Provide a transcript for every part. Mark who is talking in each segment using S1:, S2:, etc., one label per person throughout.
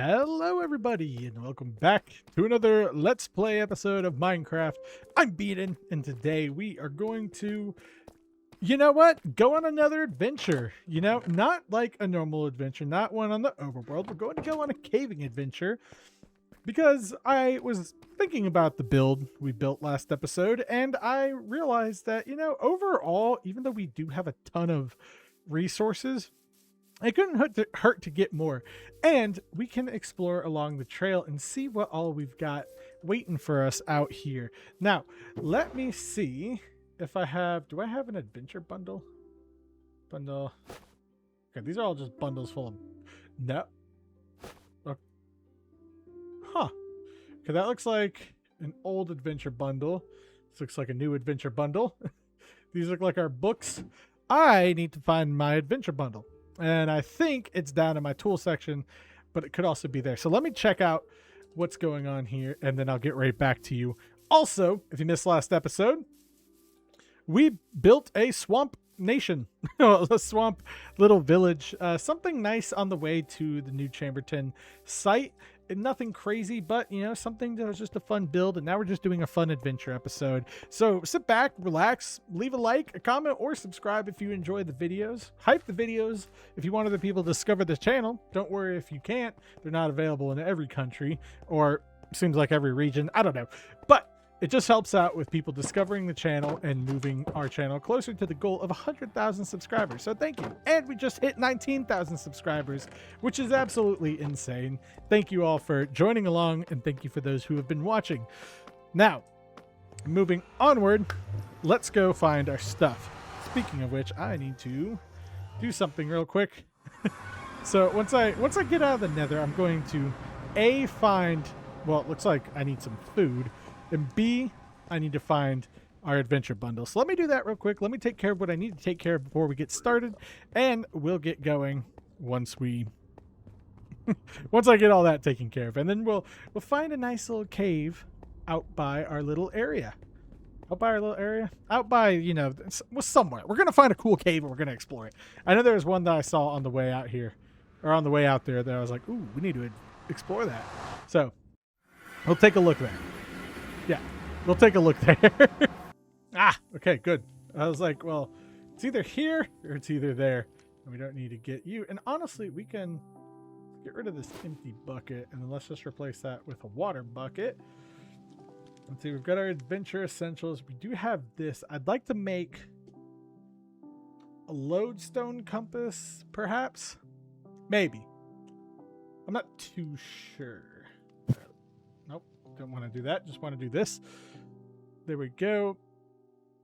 S1: Hello everybody and welcome back to another Let's Play episode of Minecraft. I'm Beaton and today we are going to, go on another adventure. Not like a normal adventure, not one on the overworld. We're going to go on a caving adventure because I was thinking about the build we built last episode and I realized that, overall, even though we do have a ton of resources, it couldn't hurt to get more, and we can explore along the trail and see what all we've got waiting for us out here. Now, let me see if I have... Do I have an adventure bundle? Bundle. Okay, these are all just bundles full of... No. Huh. Okay, that looks like an old adventure bundle. This looks like a new adventure bundle. These look like our books. I need to find my adventure bundle. And I think it's down in my tool section, but it could also be there. So let me check out what's going on here, and then I'll get right back to you. Also, if you missed last episode, we built a swamp nation, a swamp little village, something nice on the way to the new Chamberton site. And nothing crazy, but something that was just a fun build, and now we're just doing a fun adventure episode. So sit back, relax, leave a like, a comment, or subscribe if you enjoy the videos. Hype the videos if you want other people to discover the channel. Don't worry if you can't. They're not available in every country, or seems like every region. I don't know. But it just helps out with people discovering the channel and moving our channel closer to the goal of 100,000 subscribers. So thank you. And we just hit 19,000 subscribers, which is absolutely insane. Thank you all for joining along, and thank you for those who have been watching. Now, moving onward, let's go find our stuff. Speaking of which, I need to do something real quick. So once I get out of the nether, I'm going to find, well, it looks like I need some food. And B, I need to find our adventure bundle. So let me do that real quick. Let me take care of what I need to take care of before we get started. And we'll get going once I get all that taken care of. And then we'll find a nice little cave out by our little area. Out by, somewhere. We're going to find a cool cave and we're going to explore it. I know there was one that I saw on the way out here, or on the way out there, that I was like, ooh, we need to explore that. So we'll take a look there. Yeah, we'll take a look there. Okay, good. I was like, well, it's either here or it's either there. And we don't need to get you. And honestly, we can get rid of this empty bucket. And then let's just replace that with a water bucket. Let's see, we've got our adventure essentials. We do have this. I'd like to make a lodestone compass, perhaps. Maybe. I'm not too sure. Nope. Don't want to do that. Just want to do this. There we go.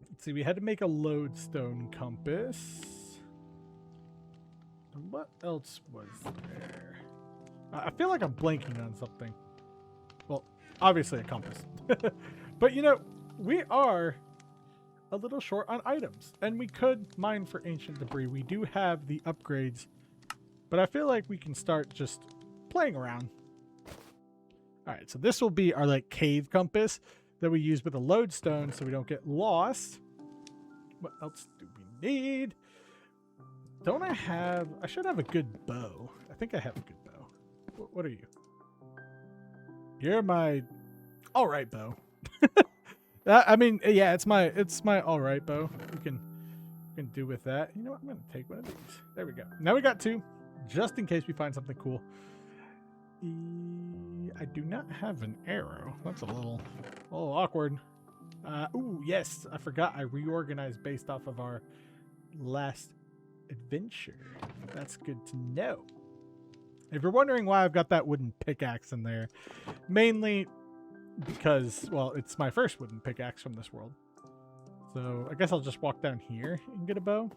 S1: Let's see. We had to make a lodestone compass. And what else was there? I feel like I'm blanking on something. Well, obviously a compass. But we are a little short on items. And we could mine for ancient debris. We do have the upgrades. But I feel like we can start just playing around. All right, so this will be our cave compass that we use with a lodestone so we don't get lost. What else do we need? Don't I have... I should have a good bow. I think I have a good bow. What are you? You're my all right bow. I mean, yeah, it's my all right bow. We can do with that. You know what? I'm going to take one of these. There we go. Now we got two, just in case we find something cool. I do not have an arrow. That's a little awkward. Ooh, yes. I forgot I reorganized based off of our last adventure. That's good to know. If you're wondering why I've got that wooden pickaxe in there, mainly because, well, it's my first wooden pickaxe from this world. So I guess I'll just walk down here and get a bow.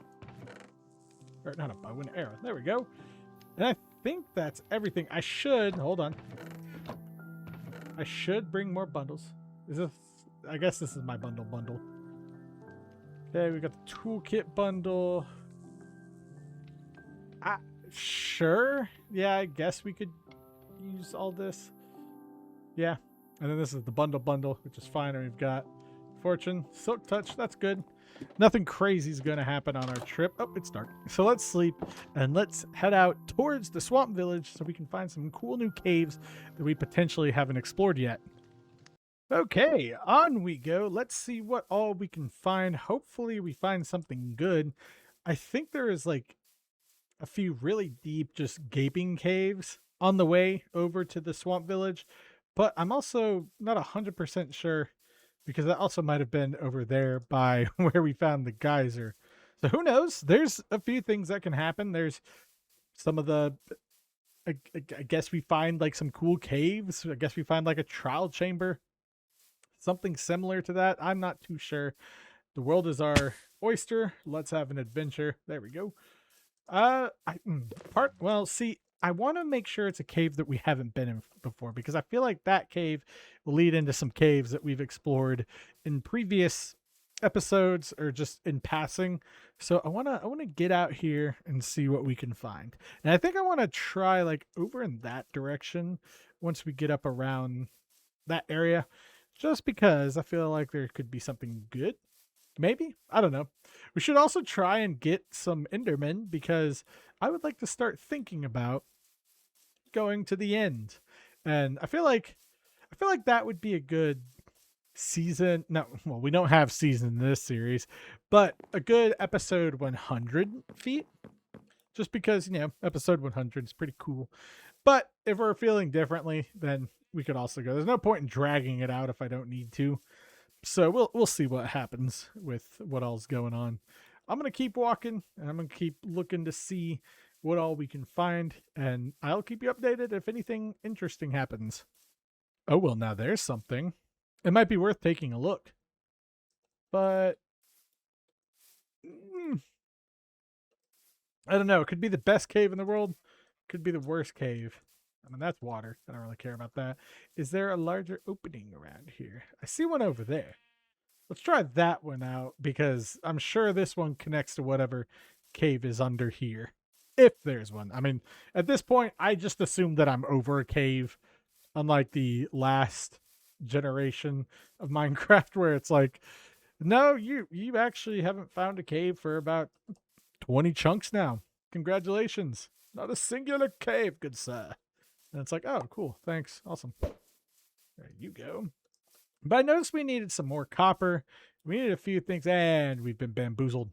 S1: Or not a bow, an arrow. There we go. And I think that's everything. I should, hold on. I should bring more bundles. I guess this is my bundle. Okay, we got the toolkit bundle. Sure. Yeah, I guess we could use all this. Yeah. And then this is the bundle, which is fine. And we've got Fortune, Silk Touch. That's good. Nothing crazy is going to happen on our trip. Oh, it's dark. So let's sleep and let's head out towards the swamp village so we can find some cool new caves that we potentially haven't explored yet. Okay, on we go. Let's see what all we can find. Hopefully we find something good. I think there is like a few really deep, just gaping caves on the way over to the swamp village, but I'm also not 100% sure because that also might have been over there by where we found the geyser. So who knows? There's a few things that can happen. There's some of the, I guess we find like some cool caves. I guess we find like a trial chamber, something similar to that. I'm not too sure. The world is our oyster. Let's have an adventure. There we go. Well, see, I want to make sure it's a cave that we haven't been in before, because I feel like that cave will lead into some caves that we've explored in previous episodes or just in passing. So I want to get out here and see what we can find. And I think I want to try like over in that direction once we get up around that area, just because I feel like there could be something good. Maybe, I don't know. We should also try and get some Endermen, because I would like to start thinking about going to the end. And I feel like that would be a good season. No, well, we don't have season in this series, but a good episode 100 feet. Just because, episode 100 is pretty cool. But if we're feeling differently, then we could also go. There's no point in dragging it out if I don't need to. So we'll see what happens with what all's going on. I'm going to keep walking, and I'm going to keep looking to see what all we can find, and I'll keep you updated if anything interesting happens. Oh, well, now there's something. It might be worth taking a look. But I don't know. It could be the best cave in the world. Could be the worst cave. I mean, that's water. I don't really care about that. Is there a larger opening around here? I see one over there. Let's try that one out, because I'm sure this one connects to whatever cave is under here. If there's one. I mean, at this point, I just assume that I'm over a cave, unlike the last generation of Minecraft where it's like, no, you actually haven't found a cave for about 20 chunks now. Congratulations. Not a singular cave, good sir. And it's like, oh, cool. Thanks. Awesome. There you go. But I noticed we needed some more copper. We needed a few things, and we've been bamboozled.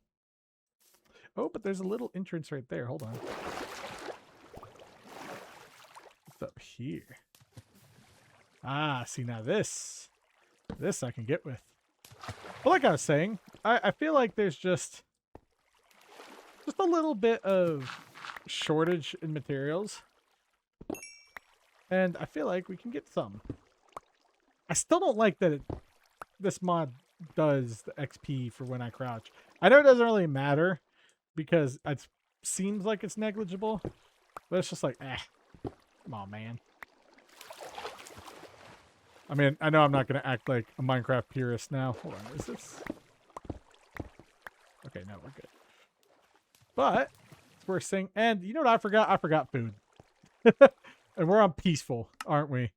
S1: Oh, but there's a little entrance right there. Hold on. What's up here? Ah, see, now this I can get with. But like I was saying, I feel like there's just a little bit of shortage in materials. And I feel like we can get some. I still don't like that this mod does the XP for when I crouch. I know it doesn't really matter because it seems like it's negligible, but it's just like, come on, man. I mean, I know I'm not going to act like a Minecraft purist now. Hold on, is this? Okay, no, we're good. But it's worth saying. And you know what I forgot? I forgot food. And we're on peaceful, aren't we?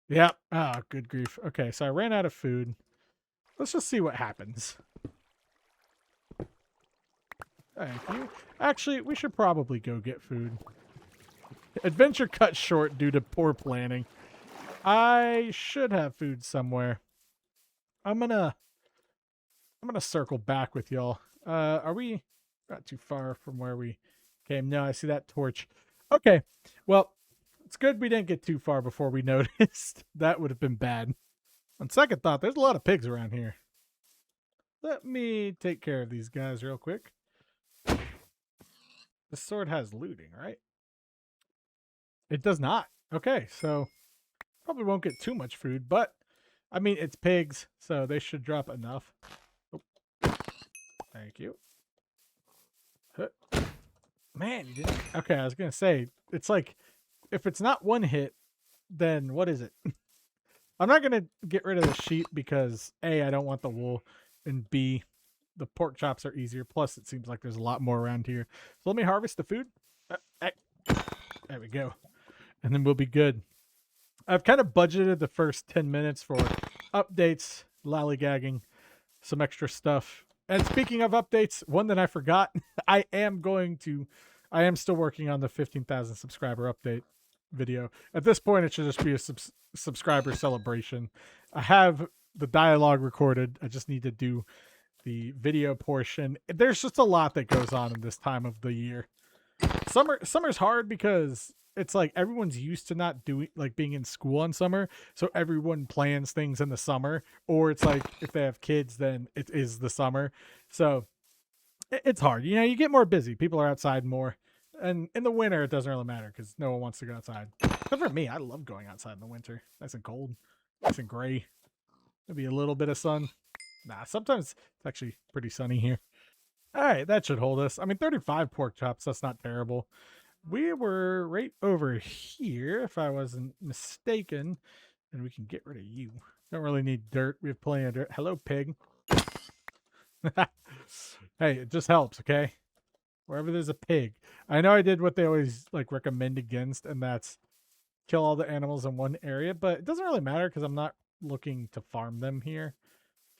S1: Yep. Ah, good grief. Okay, so I ran out of food. Let's just see what happens. Thank you. Actually, we should probably go get food. Adventure cut short due to poor planning. I should have food somewhere. I'm gonna circle back with y'all. Are we not too far from where we came? No, I see that torch. Okay. Well, it's good we didn't get too far before we noticed. That would have been bad. On second thought, there's a lot of pigs around here. Let me take care of these guys real quick. This sword has looting, right? It does not. Okay, so probably won't get too much food, but I mean, it's pigs, so they should drop enough. Oh. Thank you. Man, you didn't. Okay, I was going to say, it's like, if it's not one hit, then what is it? I'm not going to get rid of the sheep because A, I don't want the wool, and B, the pork chops are easier. Plus, it seems like there's a lot more around here. So let me harvest the food. There we go. And then we'll be good. I've kind of budgeted the first 10 minutes for updates, lollygagging, some extra stuff. And speaking of updates, one that I forgot, I am still working on the 15,000 subscriber update video. At this point, it should just be a subscriber celebration. I have the dialogue recorded. I just need to do the video portion. There's just a lot that goes on in this time of the year. Summer's hard because it's like everyone's used to not doing, like, being in school on summer, so everyone plans things in the summer, or it's like if they have kids, then it is the summer. So it's hard. You know, you get more busy. People are outside more. And in the winter, it doesn't really matter because no one wants to go outside. Except for me, I love going outside in the winter. Nice and cold, nice and gray. Maybe a little bit of sun. Nah, sometimes it's actually pretty sunny here. All right, that should hold us. I mean, 35 pork chops, that's not terrible. We were right over here, if I wasn't mistaken. And we can get rid of you. Don't really need dirt. We have plenty of dirt. Hello, pig. Hey, it just helps, okay? Wherever there's a pig. I know I did what they always like recommend against, and that's kill all the animals in one area, but it doesn't really matter because I'm not looking to farm them here.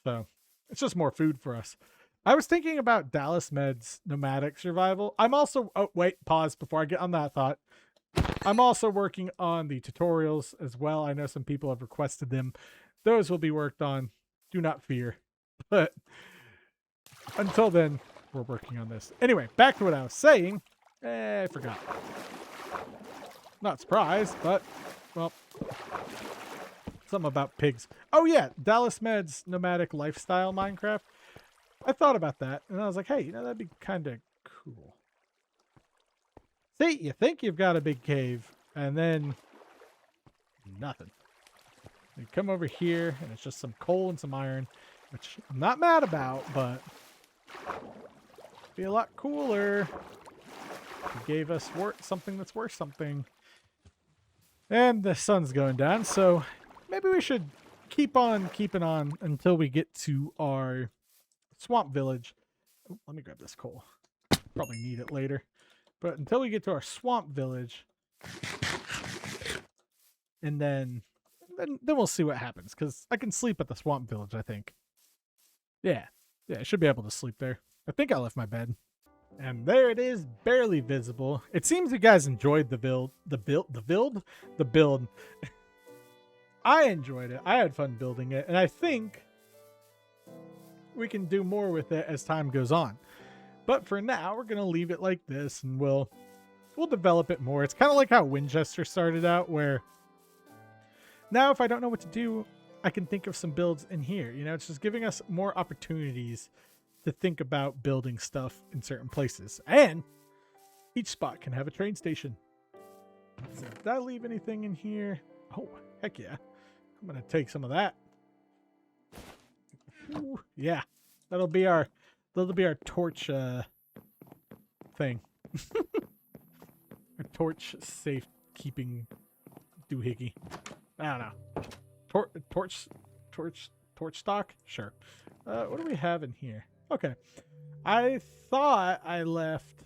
S1: So it's just more food for us. I was thinking about Dallas Med's nomadic survival. I'm also, oh wait, pause before I get on that thought. I'm also working on the tutorials as well. I know some people have requested them. Those will be worked on. Do not fear. But until then, we're working on this. Anyway, back to what I was saying. I forgot. Not surprised, but, well, something about pigs. Oh yeah, Dallas Med's nomadic lifestyle Minecraft. I thought about that, and I was like, hey, you know, that'd be kind of cool. See, you think you've got a big cave, and then nothing. You come over here, and it's just some coal and some iron, which I'm not mad about, but be a lot cooler if you gave us something that's worth something. And the sun's going down, so maybe we should keep on keeping on until we get to our swamp village. Oh, let me grab this coal. Probably need it later. But until we get to our swamp village, and then we'll see what happens, because I can sleep at the swamp village, I think. Yeah, I should be able to sleep there. I think I left my bed. And there it is, barely visible. It seems you guys enjoyed the build. I enjoyed it. I had fun building it, and I think we can do more with it as time goes on. But for now, we're going to leave it like this, and we'll develop it more. It's kind of like how Winchester started out, where now if I don't know what to do, I can think of some builds in here. You know, it's just giving us more opportunities to think about building stuff in certain places. And each spot can have a train station. So did I leave anything in here? Oh, heck yeah. I'm going to take some of that. Ooh, yeah. That'll be our torch thing. A torch safe keeping doohickey. I don't know. Torch stock? Sure. What do we have in here? Okay. I thought I left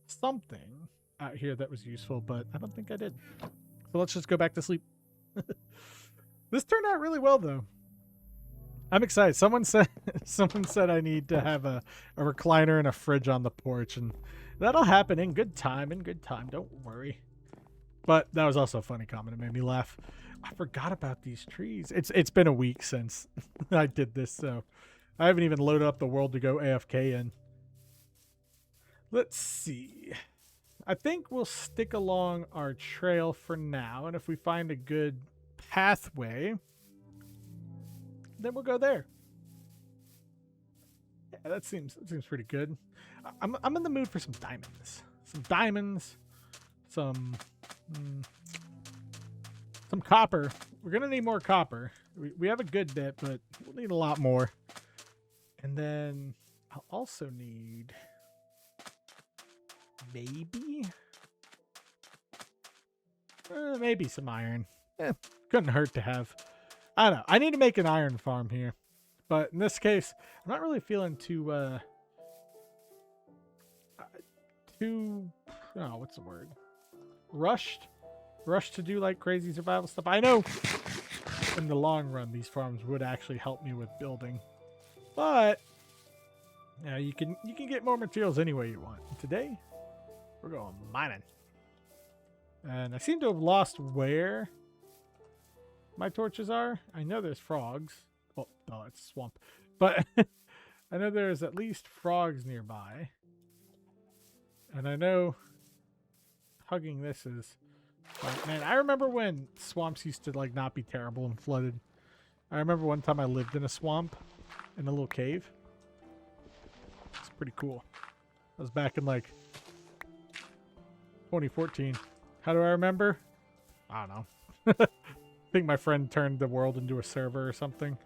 S1: something out here that was useful, but I don't think I did. So let's just go back to sleep. This turned out really well, though. I'm excited. Someone said I need to have a recliner and a fridge on the porch, and that'll happen in good time. Don't worry. But that was also a funny comment. It made me laugh. I forgot about these trees. It's been a week since I did this, so I haven't even loaded up the world to go AFK in. Let's see. I think we'll stick along our trail for now, and if we find a good pathway, then we'll go there. Yeah, that seems pretty good. I'm in the mood for some diamonds. Some copper. We're gonna need more copper. We have a good bit, but we'll need a lot more. And then I'll also need maybe some iron. Couldn't hurt to have. I don't know. I need to make an iron farm here. But in this case, I'm not really feeling too what's the word? Rushed to do like crazy survival stuff. I know in the long run these farms would actually help me with building. But Yeah, you can get more materials any way you want. Today, we're going mining. And I seem to have lost where my torches are. I know there's frogs. Oh, no, it's a swamp. But I know there's at least frogs nearby. And I know hugging this is... Like, man, I remember when swamps used to like not be terrible and flooded. I remember one time I lived in a swamp in a little cave. It's pretty cool. I was back in like 2014. How do I remember? I don't know. I think my friend turned the world into a server or something.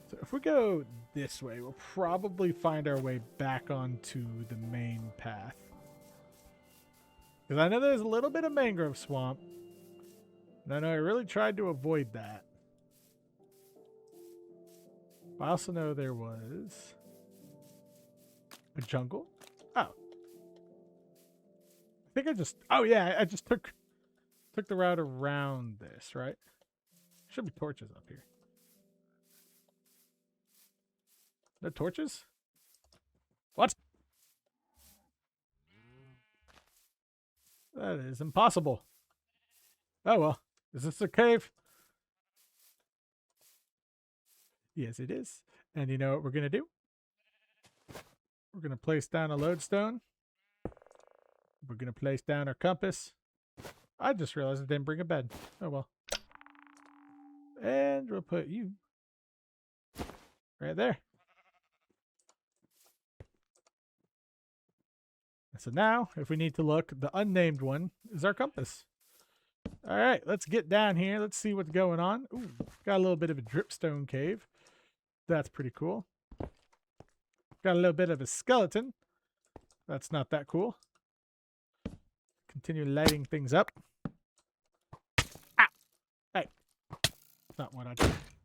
S1: So if we go this way, we'll probably find our way back onto the main path. Because I know there's a little bit of mangrove swamp. And I know I really tried to avoid that. I also know there was a jungle. Oh. I think I just... Oh, yeah. I just took the route around this, right? Should be torches up here. No torches? What? That is impossible. Oh, well. Is this a cave? Yes, it is. And you know what we're going to do? We're going to place down a lodestone. We're going to place down our compass. I just realized I didn't bring a bed. Oh, well. And we'll put you right there. So now, if we need to look, the unnamed one is our compass. All right, let's get down here. Let's see what's going on. Ooh, got a little bit of a dripstone cave. That's pretty cool. Got a little bit of a skeleton. That's not that cool. Continue lighting things up. Ah! Hey. Not what I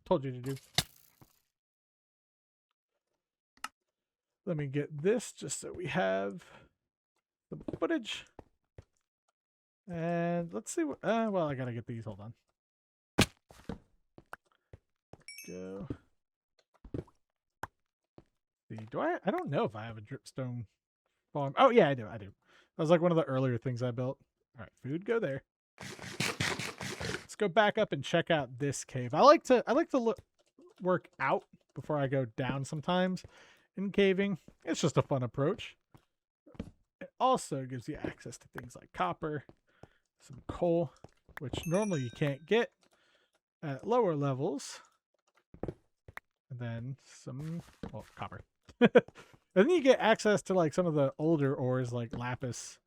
S1: told you to do. Let me get this just so we have some footage. And let's see what... well, I gotta get these. Hold on. Go. See, do I don't know if I have a dripstone farm. Oh, yeah, I do. That was like one of the earlier things I built. All right, food, go there. Let's go back up and check out this cave. I like to work out before I go down sometimes in caving. It's just a fun approach. It also gives you access to things like copper, some coal, which normally you can't get at lower levels. And then some, well, copper. And then you get access to like some of the older ores like lapis,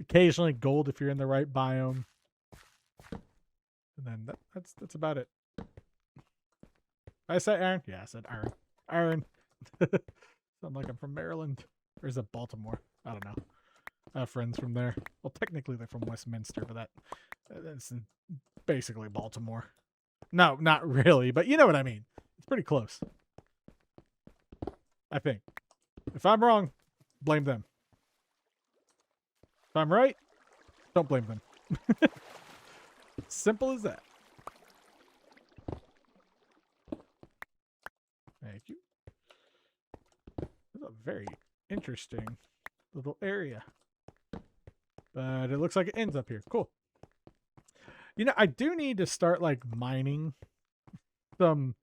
S1: occasionally gold if you're in the right biome. And then that's about it. I said iron? Yeah, I said iron. Iron. Sound like I'm from Maryland. Or is it Baltimore? I don't know. I have friends from there. Well, technically they're from Westminster, but that's basically Baltimore. No, not really, but you know what I mean. It's pretty close. I think. If I'm wrong, blame them. If I'm right, don't blame them. Simple as that. Thank you. This is a very interesting little area. But it looks like it ends up here. Cool. You know, I do need to start like mining some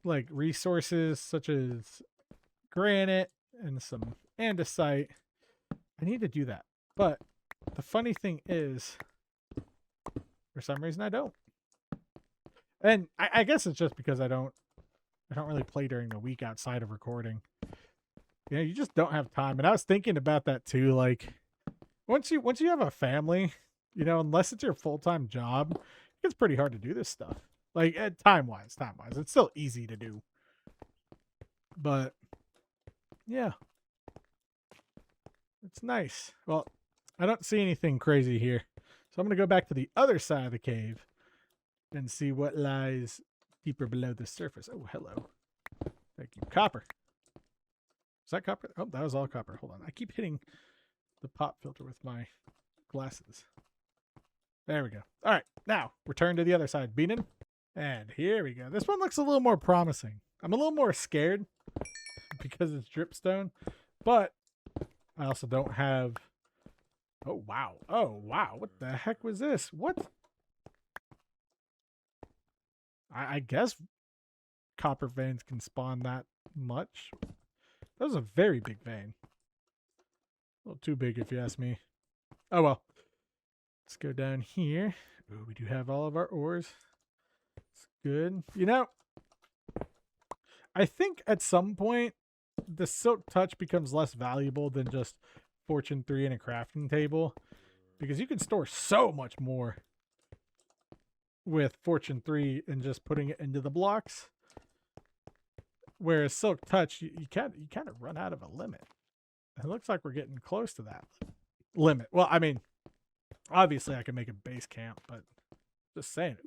S1: like resources such as granite and some andesite. I need to do that. But the funny thing is, for some reason I don't. And I guess it's just because I don't really play during the week outside of recording. You know, you just don't have time. And I was thinking about that too. Like once you have a family, you know, unless it's your full-time job, it's pretty hard to do this stuff. Like time-wise, it's still easy to do. But yeah, it's nice. Well, I don't see anything crazy here, so I'm gonna go back to the other side of the cave and see what lies deeper below the surface. Oh, hello. Thank you. Copper. Is that copper? Oh, that was all copper. Hold on. I keep hitting the pop filter with my glasses. There we go. All right. Now, return to the other side, Beanin. And here we go. This one looks a little more promising. I'm a little more scared because it's dripstone. But I also don't have... Oh, wow. Oh, wow. What the heck was this? What? I guess copper veins can spawn that much. That was a very big vein. A little too big if you ask me. Oh, well. Let's go down here. Ooh, we do have all of our ores. It's good. You know, I think at some point, the silk touch becomes less valuable than just Fortune 3 in a crafting table, because you can store so much more with Fortune 3 and just putting it into the blocks. Whereas silk touch, you kind of run out of a limit. It looks like we're getting close to that limit. Well, I mean, obviously I can make a base camp, but just saying,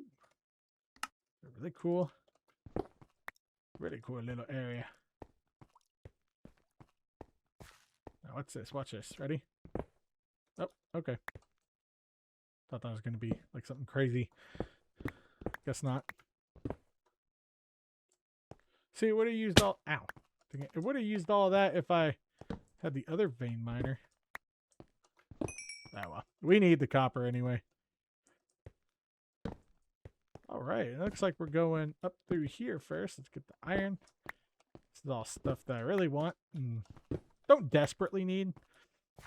S1: really cool little area. Now, what's this? Watch this. Ready? Oh, okay. Thought that was going to be like something crazy. Guess not. See, it would have used all... Ow. It would have used all that if I had the other vein miner. Oh, well. We need the copper anyway. All right. It looks like we're going up through here first. Let's get the iron. This is all stuff that I really want and don't desperately need,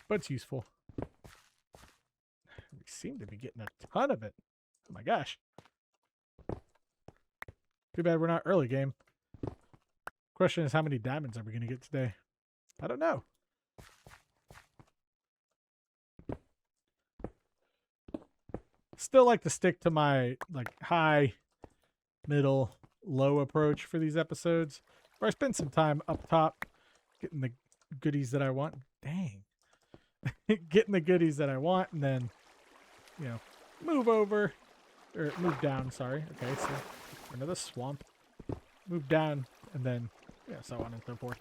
S1: but it's useful. We seem to be getting a ton of it. Oh my gosh. Too bad we're not early game. Question is, how many diamonds are we going to get today? I don't know. Still like to stick to my like high, middle, low approach for these episodes, where I spend some time up top getting the goodies that I want. Dang. Getting the goodies that I want, and then, you know, move over, or move down, sorry. Okay, so another swamp. Move down, and then, yeah, so on and so forth.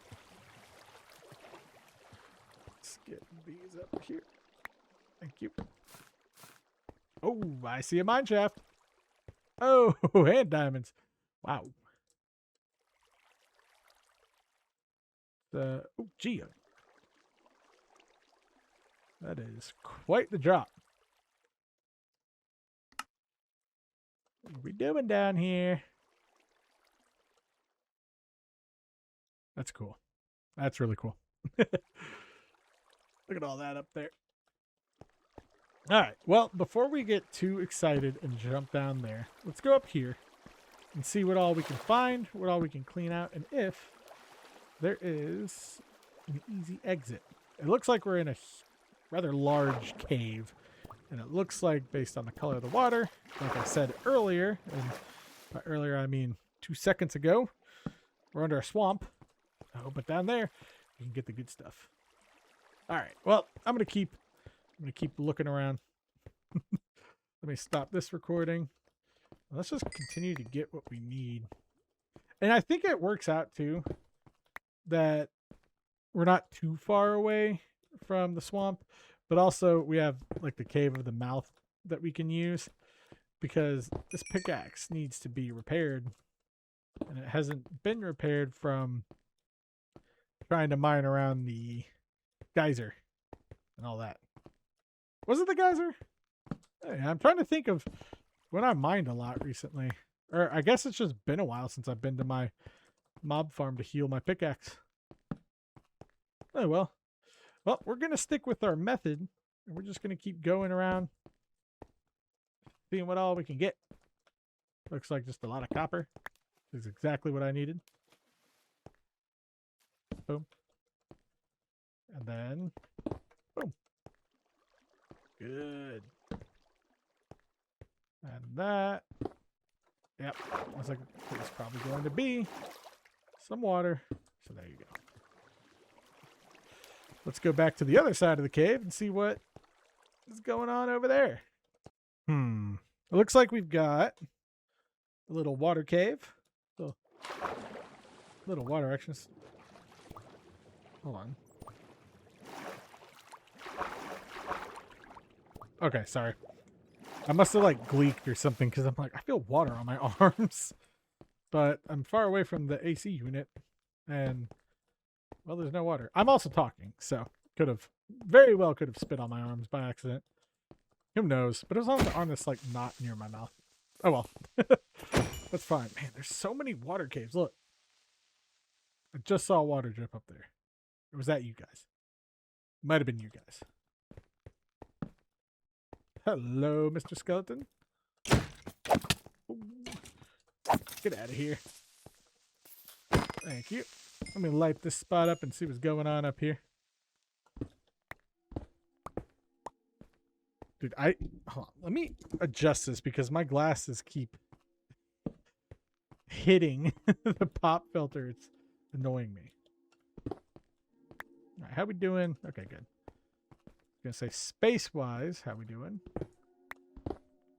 S1: Let's get these up here. Thank you. Oh, I see a mine shaft. Oh, and diamonds. Wow. Oh, gee. That is quite the drop. What are we doing down here? That's cool. That's really cool. Look at all that up there. All right. Well, before we get too excited and jump down there, let's go up here and see what all we can find, what all we can clean out, and if there is an easy exit. It looks like we're in a rather large cave, and it looks like, based on the color of the water, like I said earlier, and by earlier I mean 2 seconds ago, we're under a swamp. Oh, but down there you can get the good stuff. All right. Well, I'm gonna keep looking around. Let me stop this recording. Let's just continue to get what we need. And I think it works out too that we're not too far away from the swamp, but also we have like the cave of the mouth that we can use, because this pickaxe needs to be repaired, and it hasn't been repaired from trying to mine around the geyser and all that. Was it the geyser? Hey, I'm trying to think of when I mined a lot recently. Or I guess it's just been a while since I've been to my mob farm to heal my pickaxe. Oh, well. Well, we're going to stick with our method. And we're just going to keep going around, seeing what all we can get. Looks like just a lot of copper. This is exactly what I needed. Boom. And then, boom. Good. And that. Yep. Looks like there's probably going to be some water. So there you go. Let's go back to the other side of the cave and see what is going on over there. It looks like we've got a little water cave. Little water actions. Hold on. Okay, sorry. I must have like gleeked or something, because I'm like, I feel water on my arms. But I'm far away from the AC unit, and Well, there's no water. I'm also talking, so very well could have spit on my arms by accident. Who knows? But it was on this, like, not near my mouth. Oh, well. That's fine. Man, there's so many water caves. Look. I just saw water drip up there. Or was that you guys? Might have been you guys. Hello, Mr. Skeleton. Ooh. Get out of here. Thank you. Let me light this spot up and see what's going on up here. Dude, hold on. Let me adjust this because my glasses keep hitting the pop filter. It's annoying me. All right, how we doing? Okay, good. I'm gonna say space-wise, how we doing?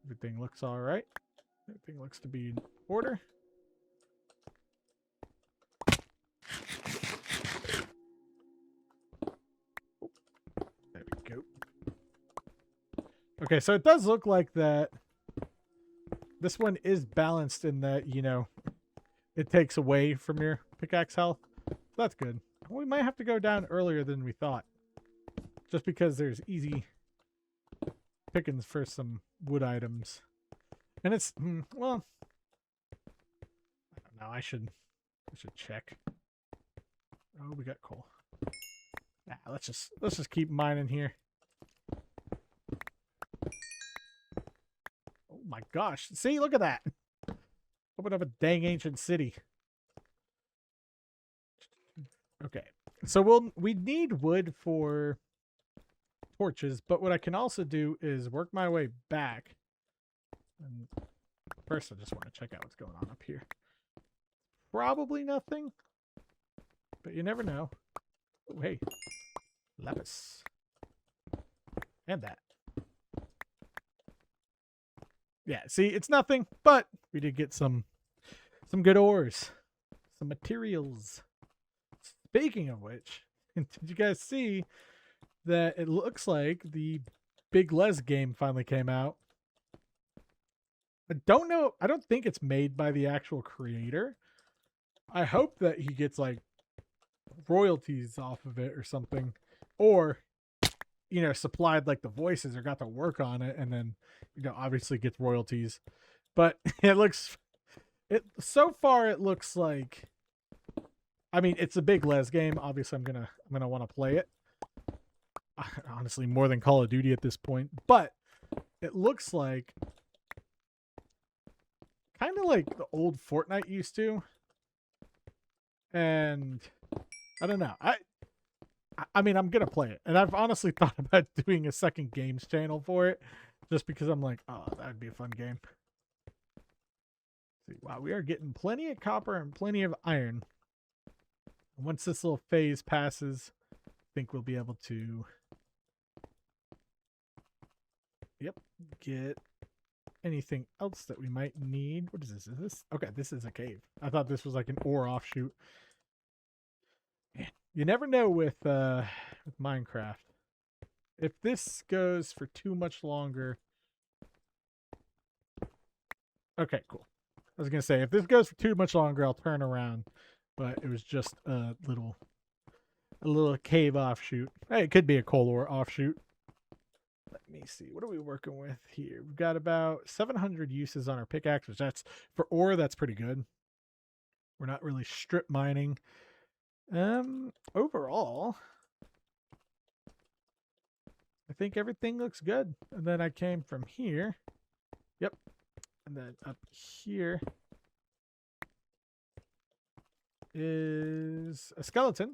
S1: Everything looks all right. Everything looks to be in order. There we go. Okay, so it does look like that this one is balanced in that, you know, it takes away from your pickaxe health. That's good. We might have to go down earlier than we thought. Just because there's easy pickings for some wood items. And it's, well, I don't know. I should check. Oh, we got coal. Nah, let's just keep mining here. Oh my gosh. See, look at that. Open up a dang ancient city. Okay. So we need wood for torches, but what I can also do is work my way back. And first, I just want to check out what's going on up here. Probably nothing, but you never know. Oh, hey, lapis, and that. Yeah, see, it's nothing, but we did get some good ores, some materials. Speaking of which, did you guys see that it looks like the Big Les game finally came out? I don't know. I don't think it's made by the actual creator. I hope that he gets like royalties off of it or something, or, you know, supplied like the voices or got to work on it and then, you know, obviously gets royalties. But so far it looks like, I mean, it's a Big Les game. Obviously I'm gonna want to play it. Honestly, more than Call of Duty at this point, but it looks like kind of like the old Fortnite used to. And I don't know. I mean, I'm going to play it. And I've honestly thought about doing a second games channel for it just because I'm like, oh, that would be a fun game. See, wow, we are getting plenty of copper and plenty of iron. Once this little phase passes, I think we'll be able to, get anything else that we might need. What is this? Is this? Okay, this is a cave. I thought this was like an ore offshoot. Man, you never know with Minecraft. If this goes for too much longer. Okay, cool. I was gonna say if this goes for too much longer, I'll turn around. But it was just a little cave offshoot. Hey, it could be a coal ore offshoot. Let me see. What are we working with here? We've got about 700 uses on our pickaxe, which that's for ore. That's pretty good. We're not really strip mining. Overall, I think everything looks good. And then I came from here. Yep. And then up here is a skeleton.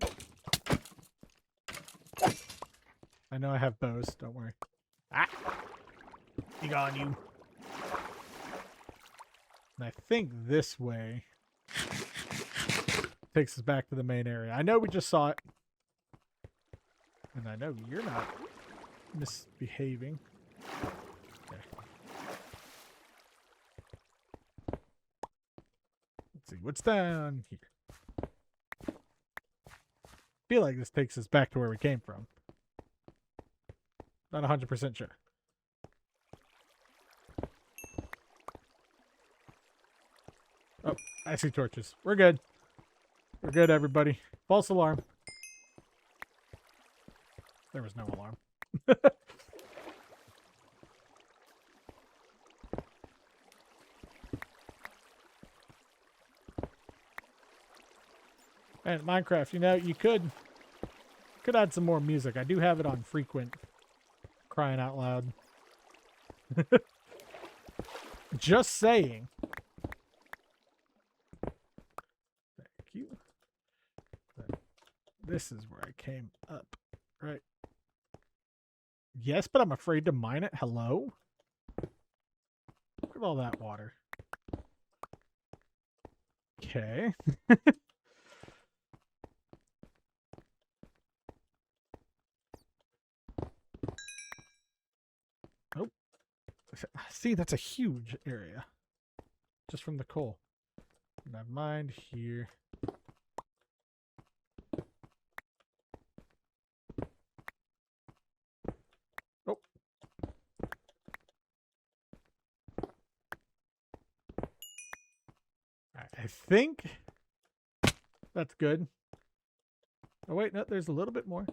S1: I know I have bows. Don't worry. Ah! Be gone, you. And I think this way takes us back to the main area. I know we just saw it. And I know you're not misbehaving. Okay. Let's see. What's down here? I feel like this takes us back to where we came from. Not 100% sure. Oh, I see torches. We're good. We're good, everybody. False alarm. there was no alarm. And Minecraft, you know, you could add some more music. I do have it on frequent, crying out loud. Just saying. Thank you. This is where I came up, right? Yes, but I'm afraid to mine it. Hello? Look at all that water. Okay. Oh. See, that's a huge area. Just from the coal. And I've mined here. Oh. I think that's good. Oh, wait, no, there's a little bit more.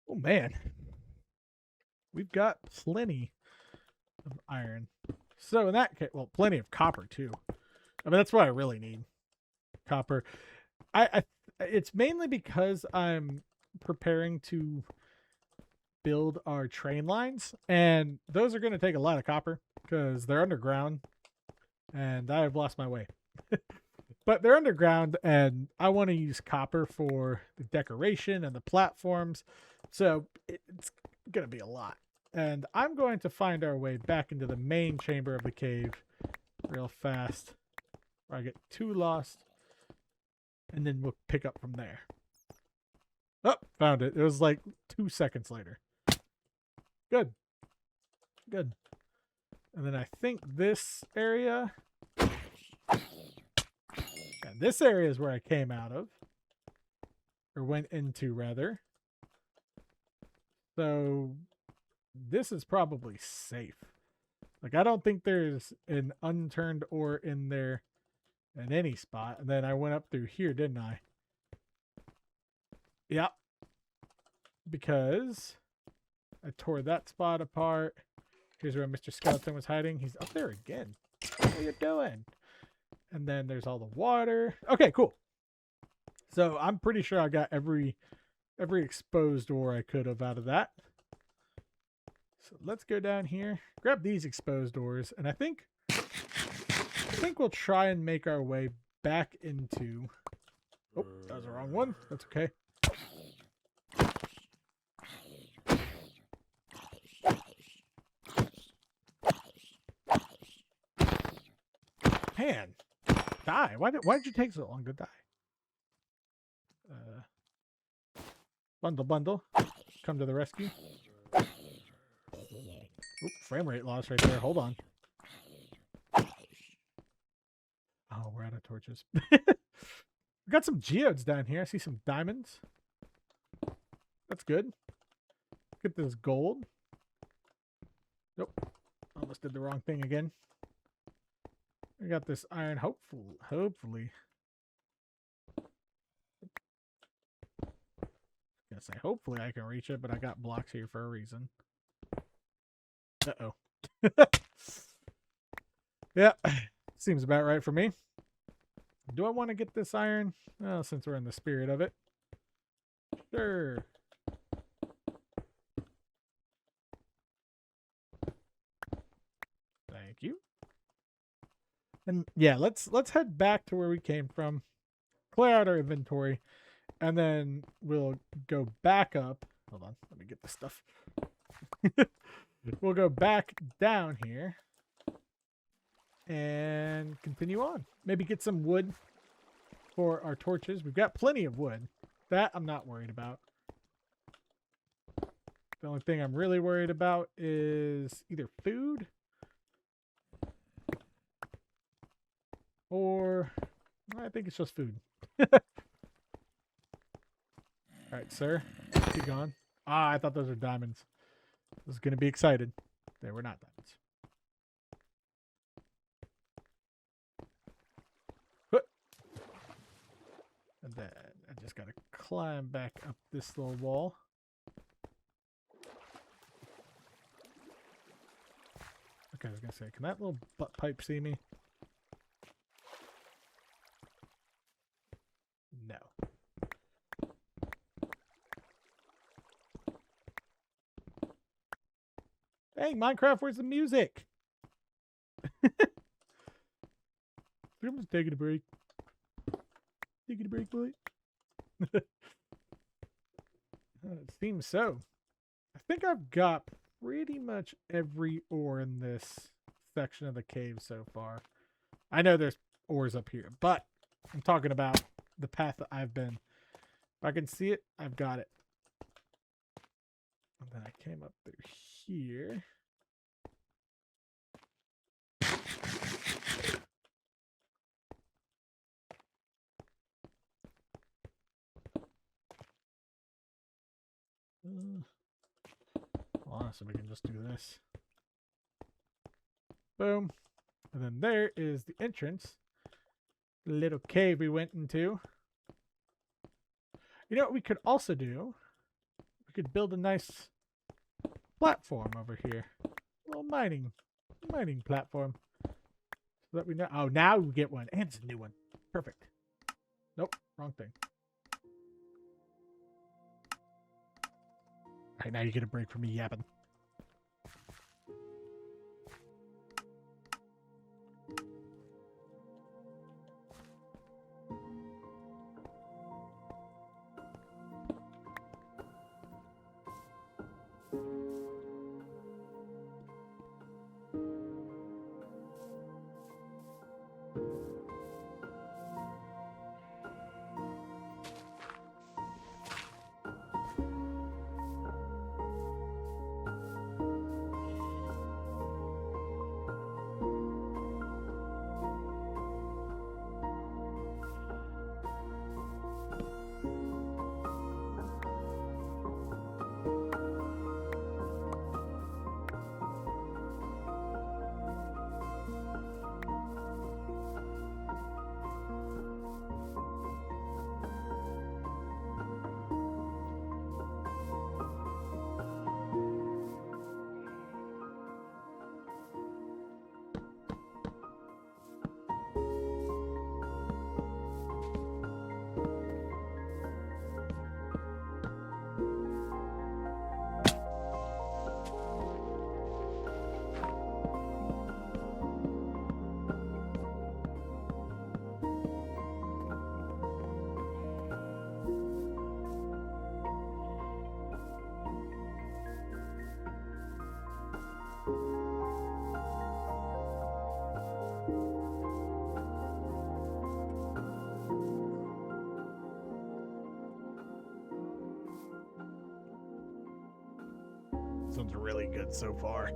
S1: Oh, man. We've got plenty of iron. So in that case, well, plenty of copper, too. I mean, that's what I really need. Copper. It's mainly because I'm preparing to build our train lines, and those are going to take a lot of copper because they're underground, and I have lost my way. But they're underground, and I want to use copper for the decoration and the platforms, so it's going to be a lot. And I'm going to find our way back into the main chamber of the cave real fast, where I get too lost, and then we'll pick up from there. Oh, found it. It was like 2 seconds later. Good. Good. And then I think this area... And this area is where I came out of. Or went into, rather. So, this is probably safe. Like, I don't think there's an unturned ore in there in any spot. And then I went up through here, didn't I? Yeah. Because I tore that spot apart. Here's where Mr. Skeleton was hiding. He's up there again. What are you doing? And then there's all the water. Okay, cool. So I'm pretty sure I got every exposed ore I could have out of that. So let's go down here, grab these exposed ores, and I think we'll try and make our way back into... Oh, that was the wrong one. That's okay. Man, die. Why did you take so long to die? Bundle. Come to the rescue. Oop, frame rate loss right there. Hold on. Oh, we're out of torches. We got some geodes down here. I see some diamonds. That's good. Get this gold. Nope. Almost did the wrong thing again. I got this iron. Hopefully. Gonna say hopefully I can reach it, but I got blocks here for a reason. Uh-oh. Yeah, seems about right for me. Do I want to get this iron? Well, since we're in the spirit of it. Sure. Thank you. And yeah, let's head back to where we came from. Clear out our inventory. And then we'll go back up. Hold on, let me get this stuff. We'll go back down here and continue on. Maybe get some wood for our torches. We've got plenty of wood. That I'm not worried about. The only thing I'm really worried about is either food or I think it's just food. All right, sir. Keep going. Ah, I thought those were diamonds. I was going to be excited. They were not diamonds. And then just gotta climb back up this little wall. Okay, I was gonna say, can that little butt pipe see me? No. Hey, Minecraft, where's the music? I'm just taking a break. Taking a break, boy. It seems so. I think I've got pretty much every ore in this section of the cave so far. I know there's ores up here, but I'm talking about the path that I've been. If I can see it, I've got it. And then I came up through here. So we can just do this. Boom. And then there is the entrance. The little cave we went into. You know what we could also do? We could build a nice platform over here. A little mining platform. So that we know. Oh, now we get one. And it's a new one. Perfect. Nope. Wrong thing. Alright, now you get a break from me yapping. Sounds really good so far.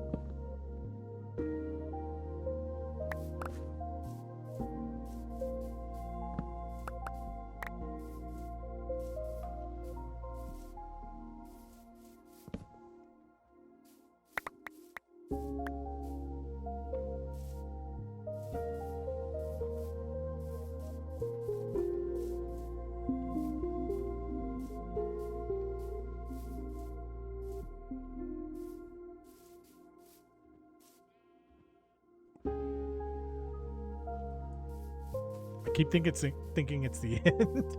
S1: I keep thinking it's the end.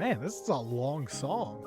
S1: Man, this is a long song.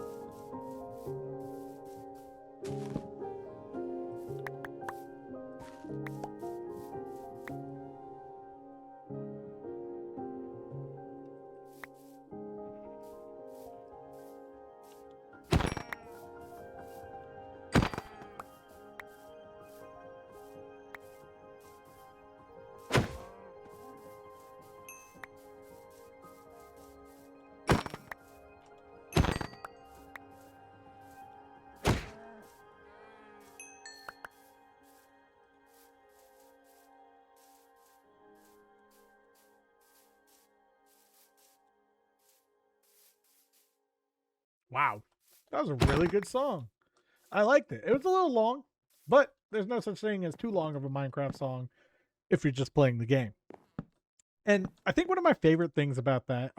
S1: Wow. That was a really good song. I liked it. It was a little long, but there's no such thing as too long of a Minecraft song if you're just playing the game. And I think one of my favorite things about that,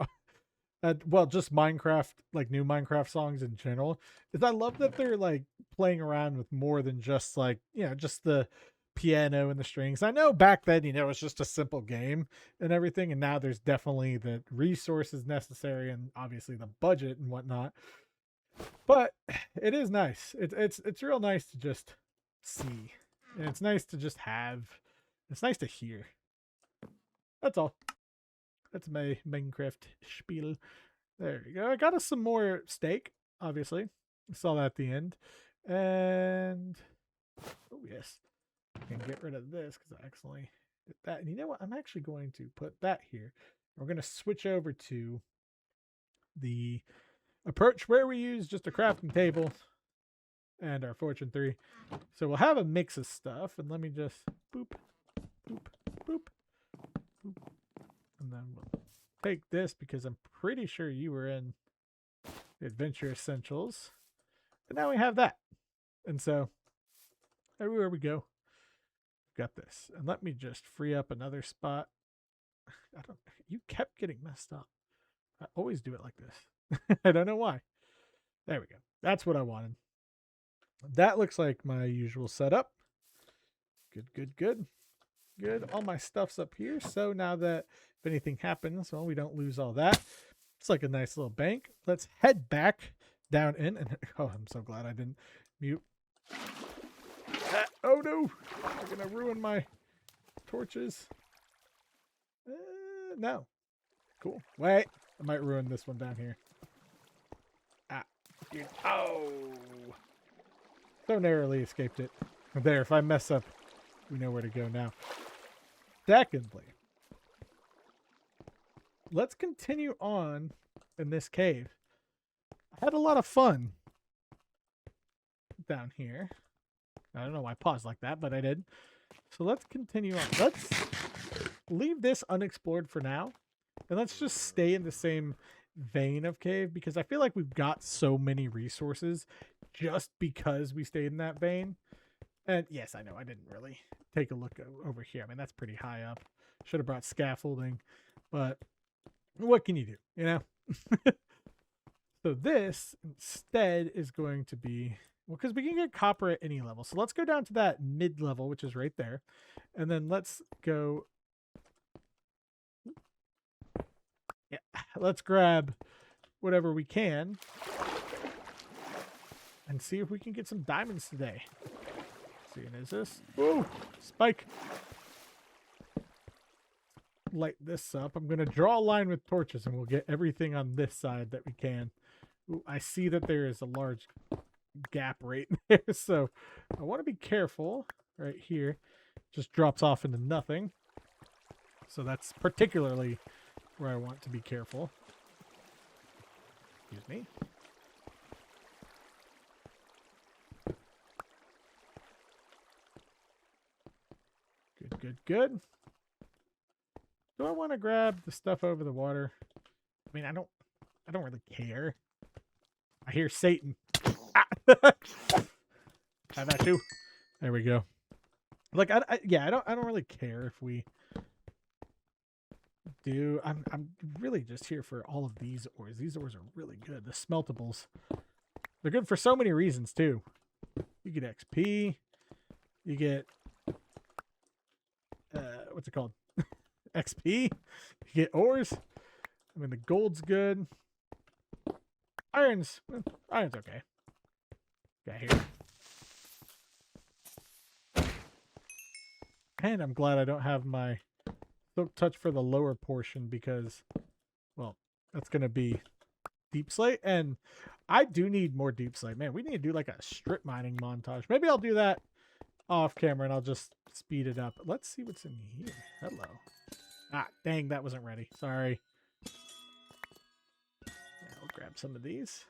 S1: well, just Minecraft, like new Minecraft songs in general, is I love that they're like playing around with more than just like, just the piano and the strings. I know back then, it was just a simple game and everything. And now there's definitely the resources necessary and obviously the budget and whatnot. But it is nice. It's real nice to just see. And it's nice to just have. It's nice to hear. That's all. That's my Minecraft spiel. There you go. I got us some more steak, obviously. I saw that at the end. And oh yes. I can get rid of this because I accidentally did that. And you know what? I'm actually going to put that here. We're going to switch over to the approach where we use just a crafting table and our fortune 3. So we'll have a mix of stuff, and let me just boop, boop, boop, boop. And then we'll take this because I'm pretty sure you were in the Adventure Essentials. And now we have that. And so everywhere we go, we've got this. And let me just free up another spot. You kept getting messed up. I always do it like this. I don't know why. There we go. That's what I wanted. That looks like my usual setup. Good. All my stuff's up here. So now that if anything happens, well, we don't lose all that. It's like a nice little bank. Let's head back down in. And oh, I'm so glad I didn't mute. Oh no! I'm going to ruin my torches. No. Cool. Wait. I might ruin this one down here. Dude. Oh! So narrowly escaped it. There, if I mess up, we know where to go now. Secondly, let's continue on in this cave. I had a lot of fun down here. I don't know why I paused like that, but I did. So let's continue on. Let's leave this unexplored for now. And let's just stay in the same vein of cave because I feel like we've got so many resources just because we stayed in that vein. And yes, I know I didn't really take a look over here. I mean, that's pretty high up. Should have brought scaffolding, but what can you do, you know? So this instead is going to be, well, because we can get copper at any level. So let's go down to that mid level, which is right there. And then let's go. Yeah, let's grab whatever we can and see if we can get some diamonds today. Seeing is this? Whoa, spike. Light this up. I'm going to draw a line with torches and we'll get everything on this side that we can. Ooh, I see that there is a large gap right there. So I want to be careful right here. Just drops off into nothing. So that's particularly where I want to be careful. Excuse me. Good. Do I want to grab the stuff over the water? I mean, I don't really care. I hear Satan. Ah! Have that too. There we go. Like, I don't really care if we do. I'm really just here for all of these ores. These ores are really good. The smeltables. They're good for so many reasons too. You get XP. You get what's it called? XP. You get ores. I mean, the gold's good. Iron's okay. Okay, here. And I'm glad I don't have my silk touch for the lower portion because, well, that's going to be deep slate. And I do need more deep slate. Man, we need to do like a strip mining montage. Maybe I'll do that off camera and I'll just speed it up. Let's see what's in here. Hello. Ah, dang, that wasn't ready. Sorry. Yeah, I'll grab some of these.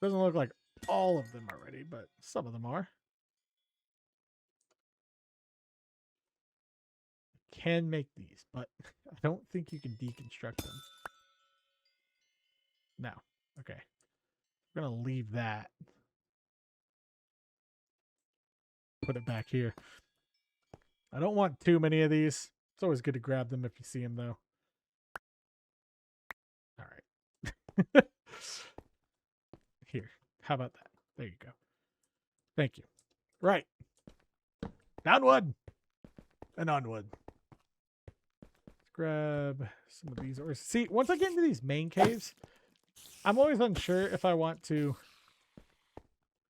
S1: Doesn't look like all of them are ready, but some of them are. Can make these, but I don't think you can deconstruct them. No. Okay. We're going to leave that. Put it back here. I don't want too many of these. It's always good to grab them if you see them, though. All right. Here. How about that? There you go. Thank you. Right. Downward and onward. Let's grab some of these. Or see, once I get into these main caves, I'm always unsure if I want to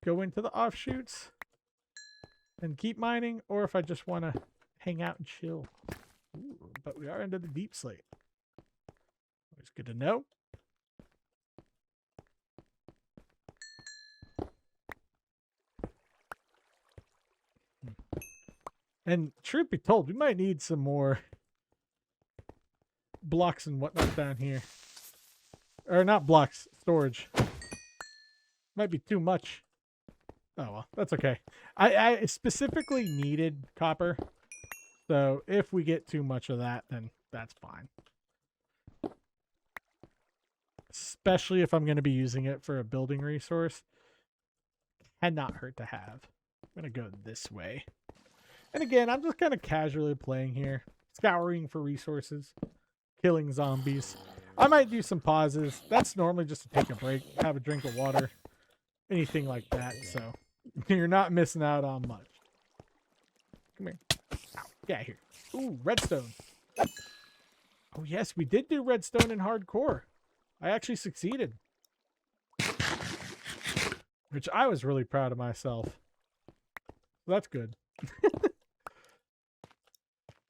S1: go into the offshoots and keep mining, or if I just want to hang out and chill. Ooh, but we are into the deep slate. Always good to know. And truth be told, we might need some more blocks and whatnot down here. Or not blocks, storage. Might be too much. Oh, well, that's okay. I specifically needed copper. So if we get too much of that, then that's fine. Especially if I'm going to be using it for a building resource. Cannot hurt to have. I'm going to go this way. And again, I'm just kind of casually playing here. Scouring for resources. Killing zombies. I might do some pauses. That's normally just to take a break. Have a drink of water. Anything like that. So you're not missing out on much. Come here. Ow. Get out here. Ooh, redstone. Oh, yes, we did do redstone in hardcore. I actually succeeded. Which I was really proud of myself. That's good.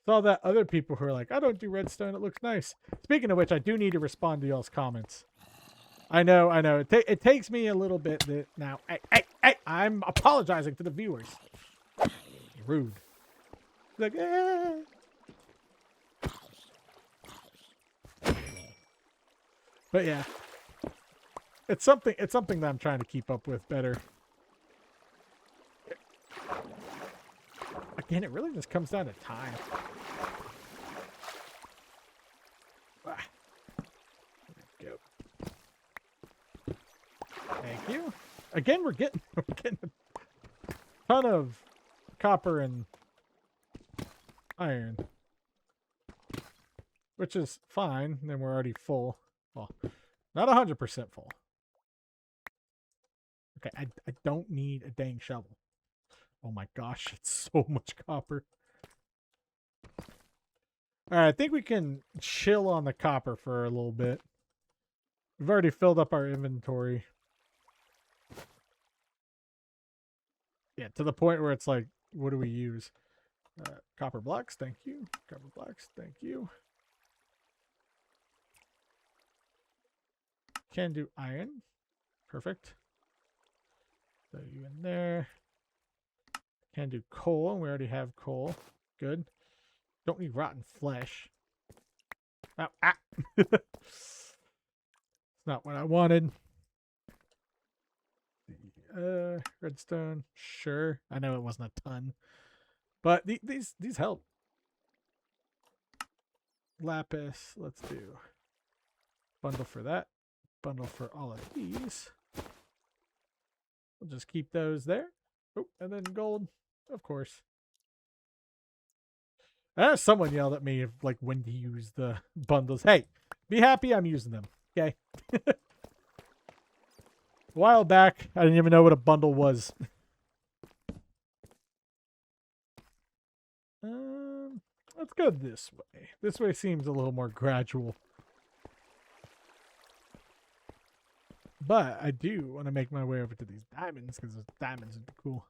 S1: Saw that other people who are like, I don't do redstone. It looks nice. Speaking of which, I do need to respond to y'all's comments. I know. It takes me a little bit now. Hey, I'm apologizing to the viewers. Rude. Like, eh. But yeah, it's something that I'm trying to keep up with better. Again, it really just comes down to time. Ah. There we go. Thank you. Again, we're getting a ton of copper and iron, which is fine. And then we're already full. Well, not 100% full. Okay, I don't need a dang shovel. Oh my gosh, it's so much copper. Alright, I think we can chill on the copper for a little bit. We've already filled up our inventory. Yeah, to the point where it's like, what do we use? Copper blocks, thank you. Copper blocks, thank you. Can do iron. Perfect. Throw you in there. Can do coal, and we already have coal. Good. Don't need rotten flesh. Oh, ah! It's not what I wanted. Redstone. Sure. I know it wasn't a ton. But these help. Lapis. Let's do bundle for that. Bundle for all of these. We'll just keep those there. Oh, and then gold, of course. Someone yelled at me of like when to use the bundles. Hey, be happy I'm using them. Okay. A while back, I didn't even know what a bundle was. Let's go this way. This way seems a little more gradual. But I do want to make my way over to these diamonds because those diamonds would be cool.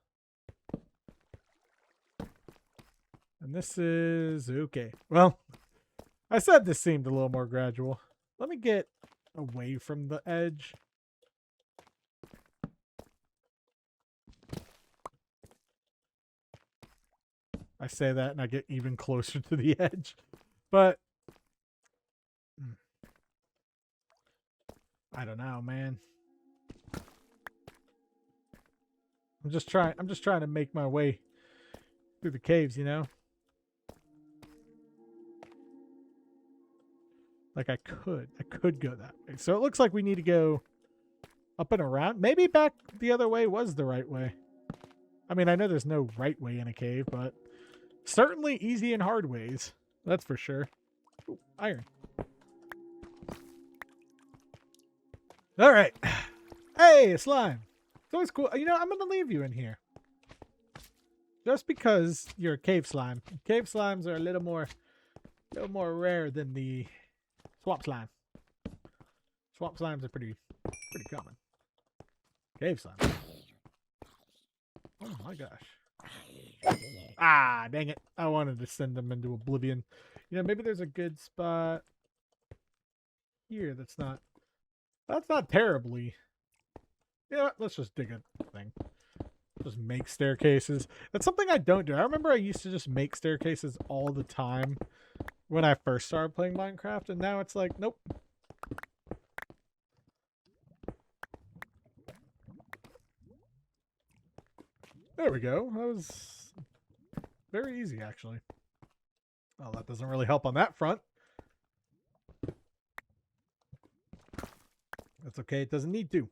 S1: And this is okay. Well, I said this seemed a little more gradual. Let me get away from the edge. I say that and I get even closer to the edge. But I don't know, man. I'm just trying to make my way through the caves, you know? Like I could go that way. So it looks like we need to go up and around. Maybe back the other way was the right way. I mean, I know there's no right way in a cave, but certainly easy and hard ways. That's for sure. Ooh, iron. All right. Hey, a slime. It's always cool. You know, I'm going to leave you in here. Just because you're a cave slime. Cave slimes are a little more rare than the swamp slime. Swamp slimes are pretty common. Cave slime. Oh my gosh. Ah, dang it. I wanted to send them into oblivion. You know, maybe there's a good spot here that's not terribly. You know what? Let's just dig a thing. Just make staircases. That's something I don't do. I remember I used to just make staircases all the time when I first started playing Minecraft, and now it's like, nope. There we go. That was very easy, actually. Oh, that doesn't really help on that front. That's okay. It doesn't need to.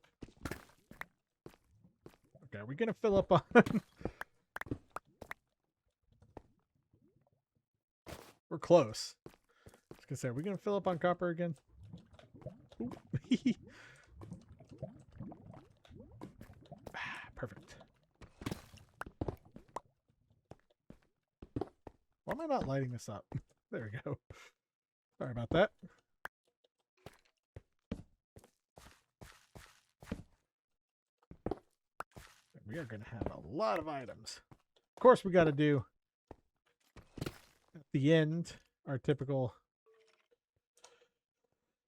S1: Okay, are we going to fill up on... We're close. I was going to say, are we going to fill up on copper again? Perfect. Why am I not lighting this up? There we go. Sorry about that. We are going to have a lot of items. Of course, we got to do at the end our typical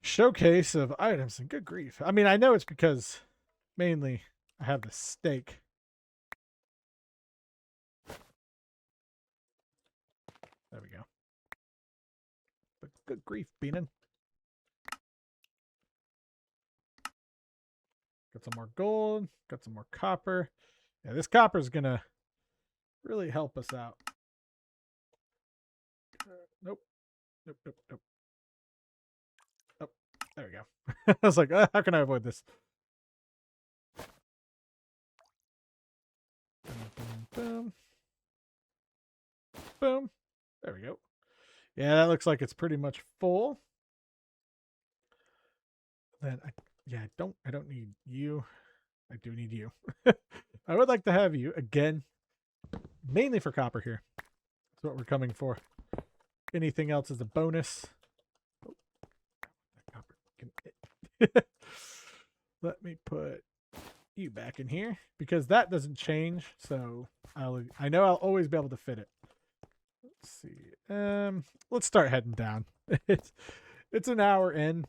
S1: showcase of items. And good grief. I mean, I know it's because mainly I have the steak. There we go. But good grief, Beanin. Got some more gold. Got some more copper. Yeah, this copper is going to really help us out. Nope. Nope, nope, nope. Oh, there we go. I was like, how can I avoid this? Boom, boom, boom. Boom. There we go. Yeah, that looks like it's pretty much full. Then I don't need you. I do need you. I would like to have you again, mainly for copper here. That's what we're coming for. Anything else is a bonus. Oh, copper. Let me put you back in here because that doesn't change. So I know I'll always be able to fit it. Let's see. Let's start heading down. It's an hour in.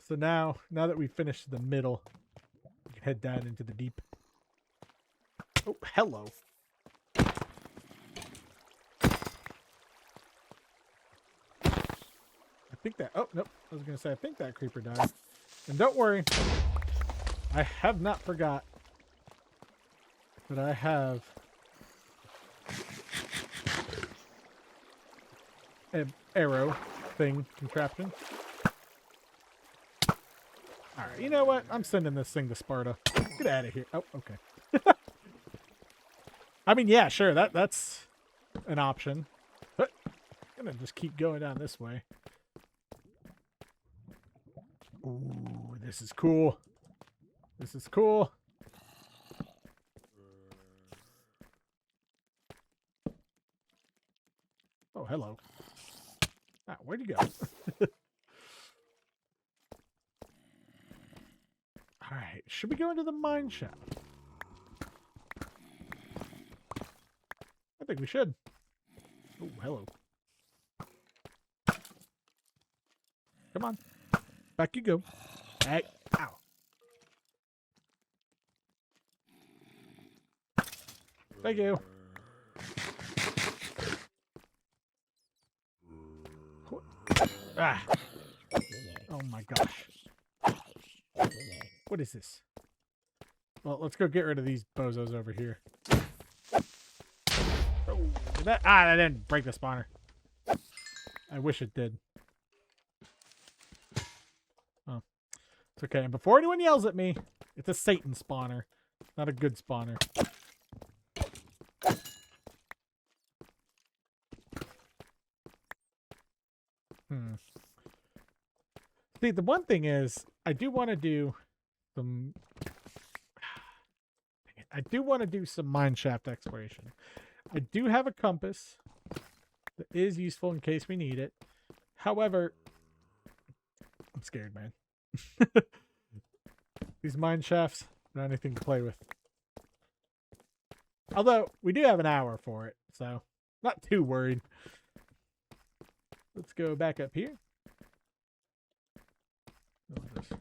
S1: So now that we've finished the middle, we can head down into the deep. Oh, hello. I think that... Oh, nope. I was going to say, I think that creeper died. And don't worry. I have not forgot that I have an arrow thing contraption. Alright, you know what? I'm sending this thing to Sparta. Get out of here. Oh, okay. I mean, yeah, sure. That's an option. But I'm going to just keep going down this way. Ooh, this is cool. This is cool. Oh, hello. Ah, where'd you go? Alright, should we go into the mine shaft? I think we should. Oh, hello. Come on. Back you go. Hey, ow. Thank you. Ah. Oh my gosh. What is this? Well, let's go get rid of these bozos over here. Oh, that didn't break the spawner. I wish it did. Oh, it's okay. And before anyone yells at me, it's a Satan spawner, not a good spawner. See, the one thing is, I do want to do some. I do want to do some mine shaft exploration. I do have a compass that is useful in case we need it. However, I'm scared, man. These mine shafts, not anything to play with. Although, we do have an hour for it, so not too worried. Let's go back up here. We'll just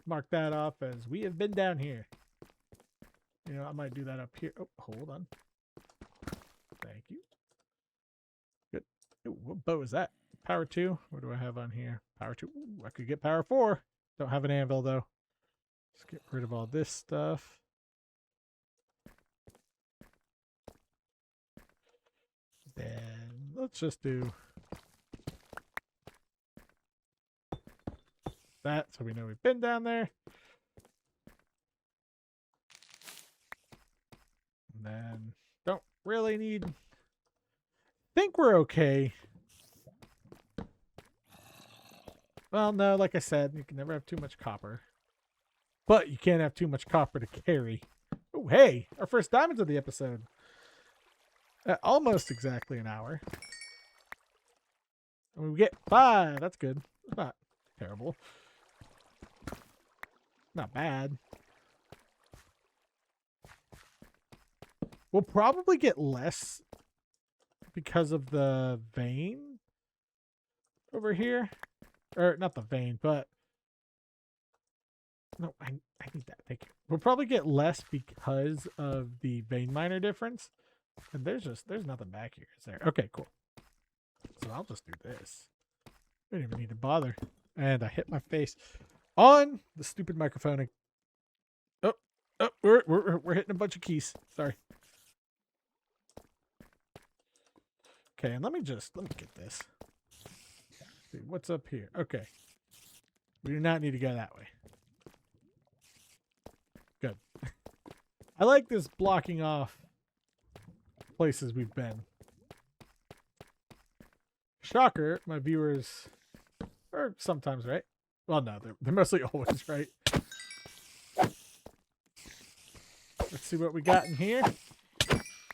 S1: mark that off as we have been down here. You know, I might do that up here. Oh, hold on. Thank you. Good. Ooh, what bow is that? Power 2. What do I have on here? Power 2. Ooh, I could get power 4. Don't have an anvil, though. Let's get rid of all this stuff. Then let's just do that so we know we've been down there. And then don't really need. Think we're okay. Well, no, like I said, you can never have too much copper. But you can't have too much copper to carry. Oh, hey, our first diamonds of the episode. At almost exactly an hour. And we get 5. That's good. Not terrible. Not bad. We'll probably get less because of the vein over here. Or not the vein, but no, I need that. Thank you. We'll probably get less because of the vein miner difference. And there's nothing back here, is there? Okay, cool. So I'll just do this. We don't even need to bother. And I hit my face on the stupid microphone. Oh, we're hitting a bunch of keys. Sorry. Okay, and let me get this. See what's up here. Okay. We do not need to go that way. Good. I like this blocking off places we've been. Shocker, my viewers are sometimes right. Well, no, they're mostly always right. Let's see what we got in here.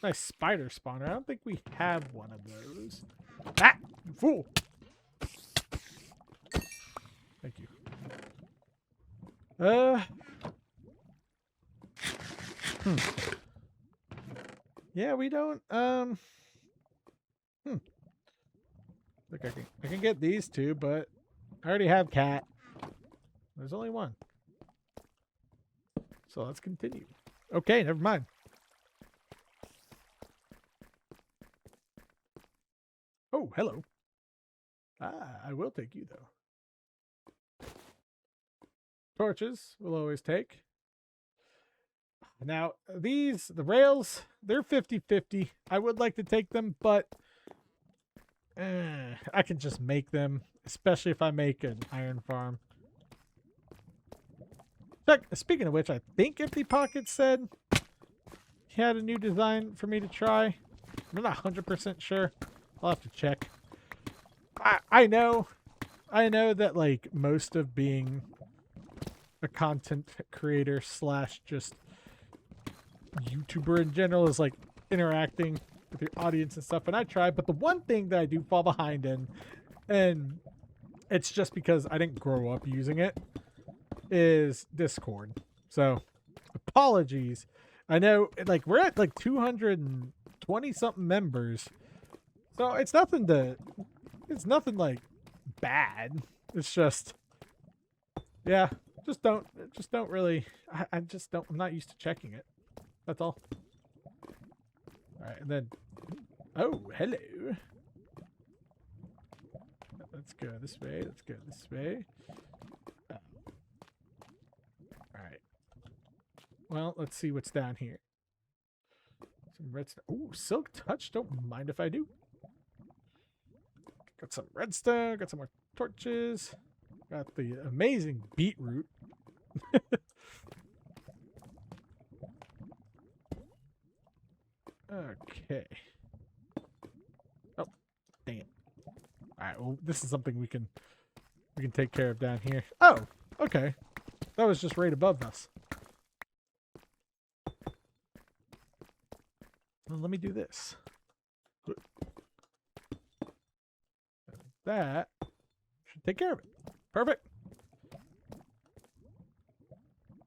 S1: Nice spider spawner. I don't think we have one of those. Ah, you fool! Thank you. Yeah, we don't. Look, I can get these two, but I already have cat. There's only one. So let's continue. Okay, never mind. Oh, hello. I will take you, though. Torches we'll always take. Now, the rails, they're 50-50. I would like to take them, but I can just make them, especially if I make an iron farm. Speaking of which, I think Empty Pockets said he had a new design for me to try. I'm not 100% sure. I'll have to check. I know that like most of being a content creator / just YouTuber in general is like interacting with your audience and stuff, and I try, but the one thing that I do fall behind in, and it's just because I didn't grow up using it, is Discord. So, apologies. I know, like, we're at like 220 something members. So it's nothing like bad. It's just, yeah, just don't really, I just don't, I'm not used to checking it. That's all. All right, and then, oh, hello. Let's go this way. Let's go this way. Oh. All right. Well, let's see what's down here. Some redstone. Ooh, silk touch. Don't mind if I do. Got some redstone. Got some more torches. Got the amazing beetroot. Okay. Oh, dang it. All right. Well, this is something we can take care of down here. Oh, okay. That was just right above us. Well, let me do this. That should take care of it. Perfect.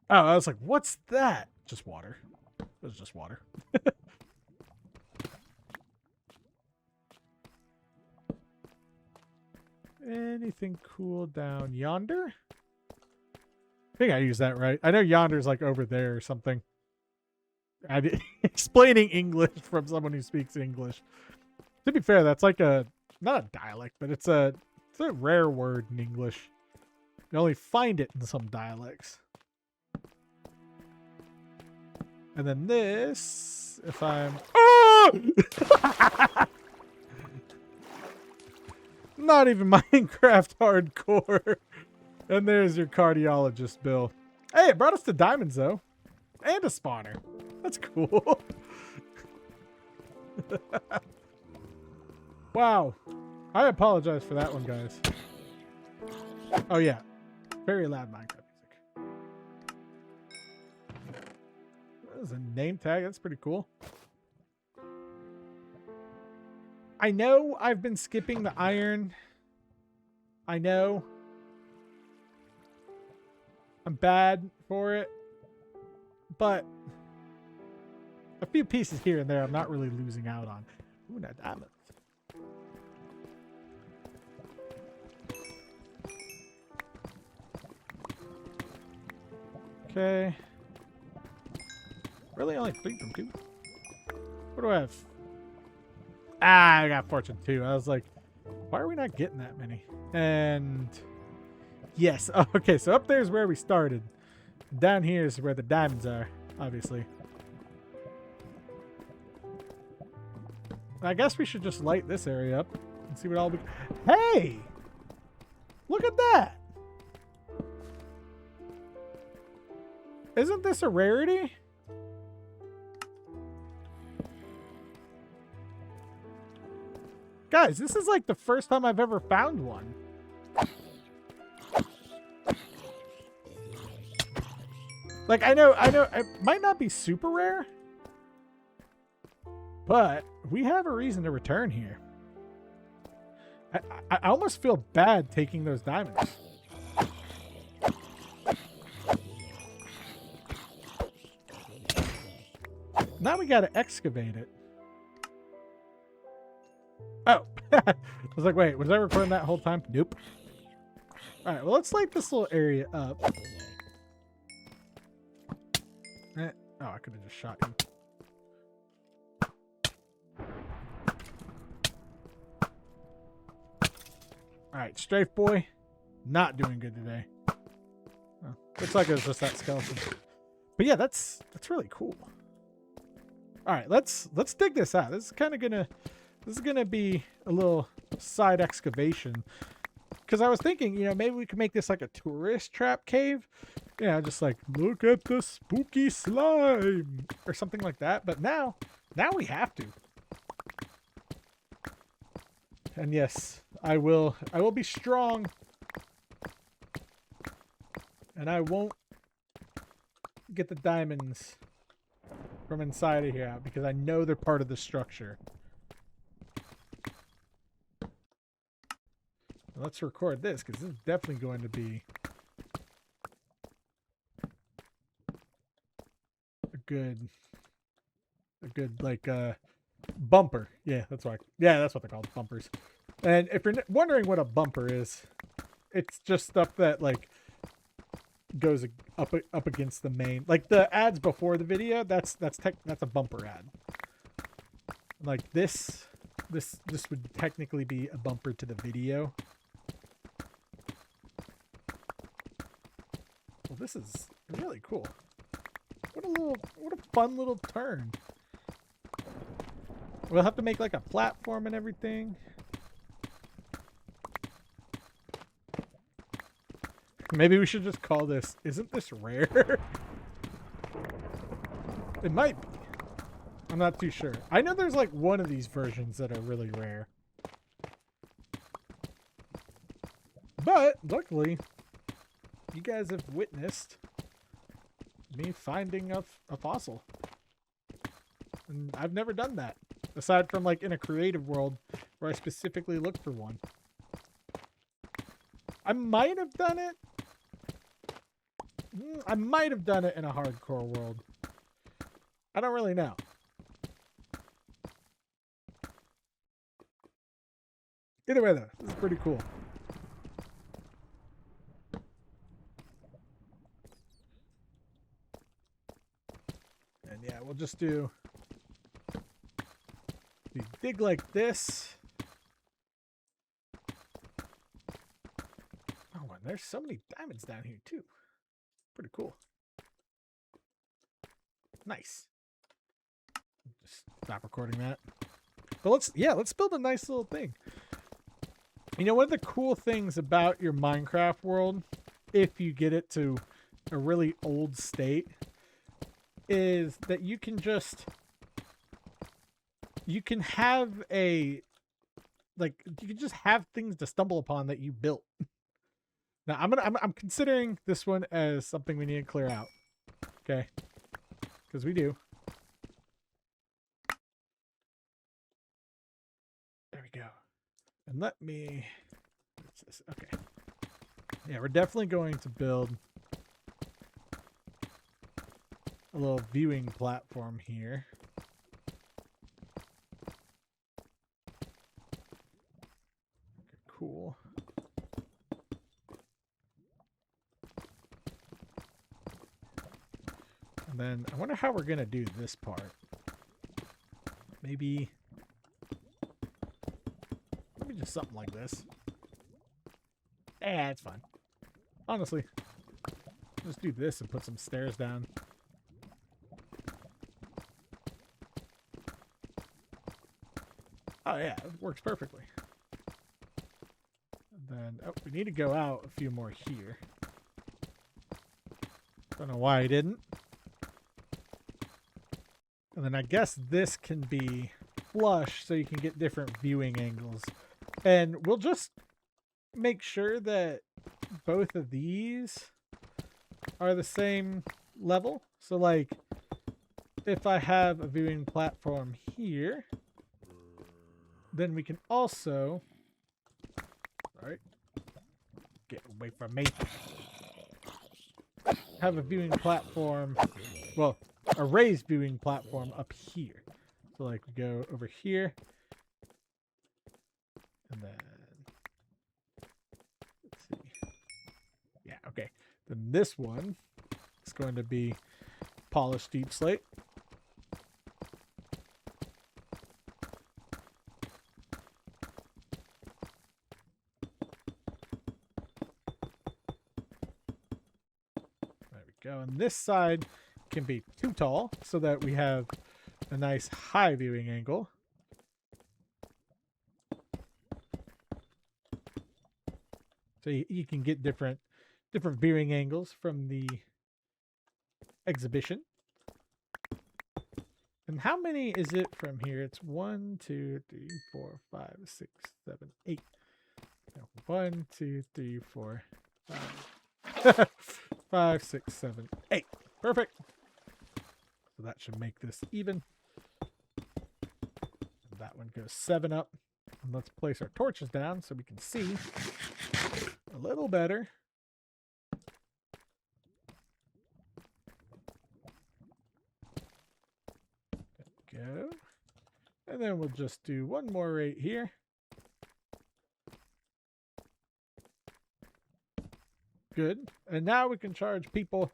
S1: Oh, I was like, what's that? Just water. It was just water. Anything cool down yonder? I think I used that right. I know yonder's like over there or something. Explaining English from someone who speaks English. To be fair, that's like a, not a dialect, but it's a rare word in English. You only find it in some dialects. And then this, if I'm... Oh! Not even Minecraft hardcore. And there's your cardiologist bill. Hey, it brought us to diamonds, though. And a spawner. That's cool. Wow. I apologize for that one, guys. Oh, yeah. Very loud Minecraft music. There's a name tag. That's pretty cool. I know I've been skipping the iron. I know. I'm bad for it. But a few pieces here and there I'm not really losing out on. Ooh, now diamonds. Okay. Really? Only 3 from 2? What do I have? Ah, I got fortune 2. I was like, why are we not getting that many? And yes. Oh, okay, so up there is where we started. Down here is where the diamonds are, obviously. I guess we should just light this area up and see what all we... Hey! Look at that! Isn't this a rarity? Guys, this is like the first time I've ever found one. Like, I know, it might not be super rare, but we have a reason to return here. I almost feel bad taking those diamonds. Now we gotta excavate it. Oh, I was like, wait, was I recording that whole time? Nope. All right, well, let's light this little area up. Oh, I could have just shot you. All right, strafe boy, not doing good today. Oh, looks like it was just that skeleton. But yeah, that's really cool. All right, let's dig this out. This is gonna be a little side excavation. Because I was thinking, you know, maybe we could make this like a tourist trap cave. Yeah, just like, look at the spooky slime or something like that. But now we have to. And yes, I will be strong. And I won't get the diamonds from inside of here out because I know they're part of the structure. Let's record this because this is definitely going to be good like bumper. Yeah, that's right. Yeah, that's what they're called, bumpers. And if you're wondering what a bumper is, it's just stuff that like goes up against the main, like the ads before the video. That's a bumper ad. Like this would technically be a bumper to the video. Well, this is really cool. What a fun little turn. We'll have to make like a platform and everything. Maybe we should just call this, isn't this rare? It might be. I'm not too sure. I know there's like one of these versions that are really rare. But luckily, you guys have witnessed me finding a fossil. And I've never done that. Aside from like in a creative world where I specifically look for one. I might have done it. I might have done it in a hardcore world. I don't really know. Either way though, this is pretty cool. And yeah, we'll just do... We dig like this. Oh, and there's so many diamonds down here too. Pretty cool. Nice. Just stop recording that. But let's build a nice little thing. You know, one of the cool things about your Minecraft world, if you get it to a really old state, is that you can have you can just have things to stumble upon that you built. Now I'm considering this one as something we need to clear out. Okay. Because we do. There we go. And let me... What's this? Okay. Yeah, we're definitely going to build a little viewing platform here. Okay, cool. And then I wonder how we're going to do this part. Maybe just something like this. It's fine. Honestly, just do this and put some stairs down. Oh yeah, it works perfectly. And then, oh, we need to go out a few more here. Don't know why I didn't. And then I guess this can be flush so you can get different viewing angles. And we'll just make sure that both of these are the same level. So like if I have a viewing platform here, then we can also, sorry, get away from me, have a viewing platform, well, a raised viewing platform up here. So like we go over here, and then, let's see. Yeah, okay. Then this one is going to be polished deep slate. There we go. And this side can be too tall so that we have a nice high viewing angle. So you can get different viewing angles from the exhibition. And how many is it from here? It's 1, 2, 3, 4, 5, 6, 7, 8. No, 1, 2, 3, 4, 5. 5, 6, 7, 8. Perfect. So that should make this even. And that one goes 7 up. And let's place our torches down so we can see a little better. go. And then we'll just do one more right here. Good. And now we can charge people,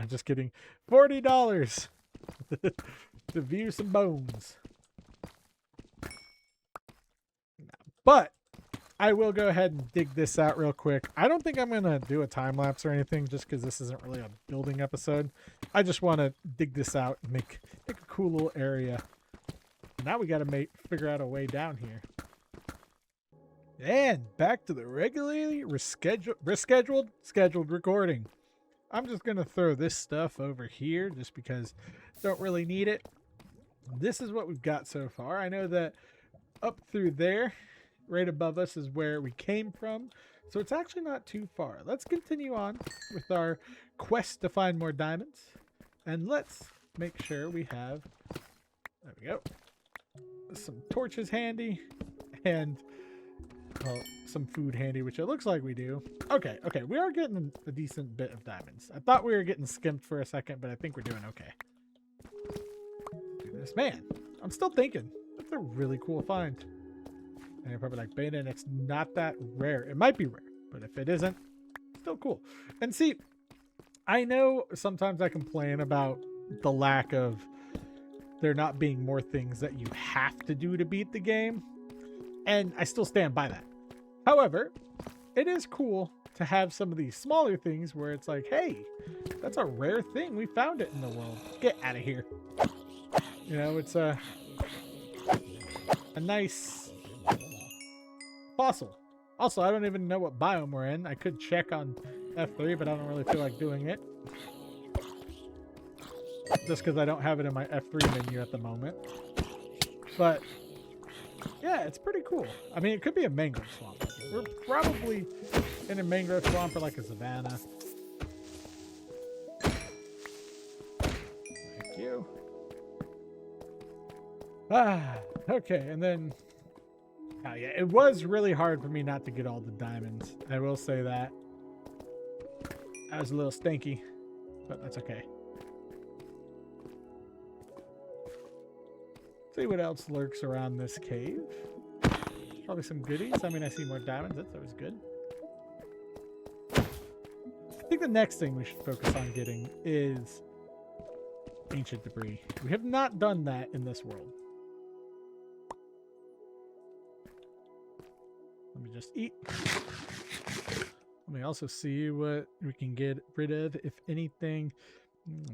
S1: just kidding, $40 to view some bones. But I will go ahead and dig this out real quick. I don't think I'm going to do a time lapse or anything just because this isn't really a building episode. I just want to dig this out and make a cool little area. Now we got to figure out a way down here. And back to the regularly scheduled recording. I'm just going to throw this stuff over here just because I don't really need it. This is what we've got so far. I know that up through there, right above us, is where we came from. So it's actually not too far. Let's continue on with our quest to find more diamonds. And let's make sure we have, there we go, some torches handy and some food handy, which it looks like we do. Okay, we are getting a decent bit of diamonds. I thought we were getting skimped for a second, but I think we're doing okay. Let's do this. Man, I'm still thinking that's a really cool find. And you're probably like, Beta, it's not that rare. It might be rare, but if it isn't, still cool. And see, I know sometimes I complain about the lack of there not being more things that you have to do to beat the game. And I still stand by that. However, it is cool to have some of these smaller things where it's like, hey, that's a rare thing. We found it in the world. Get out of here. You know, it's a nice fossil. Also, I don't even know what biome we're in. I could check on F3, but I don't really feel like doing it. Just because I don't have it in my F3 menu at the moment. But yeah, it's pretty cool. I mean, it could be a mangrove swamp. We're probably in a mangrove swamp or like a savanna. Thank you. Okay, and then oh yeah, it was really hard for me not to get all the diamonds. I will say that. I was a little stinky, but that's okay. See what else lurks around this cave. Probably some goodies. I mean, I see more diamonds. That's always good. I think the next thing we should focus on getting is ancient debris. We have not done that in this world. Let me just eat. Let me also see what we can get rid of, if anything.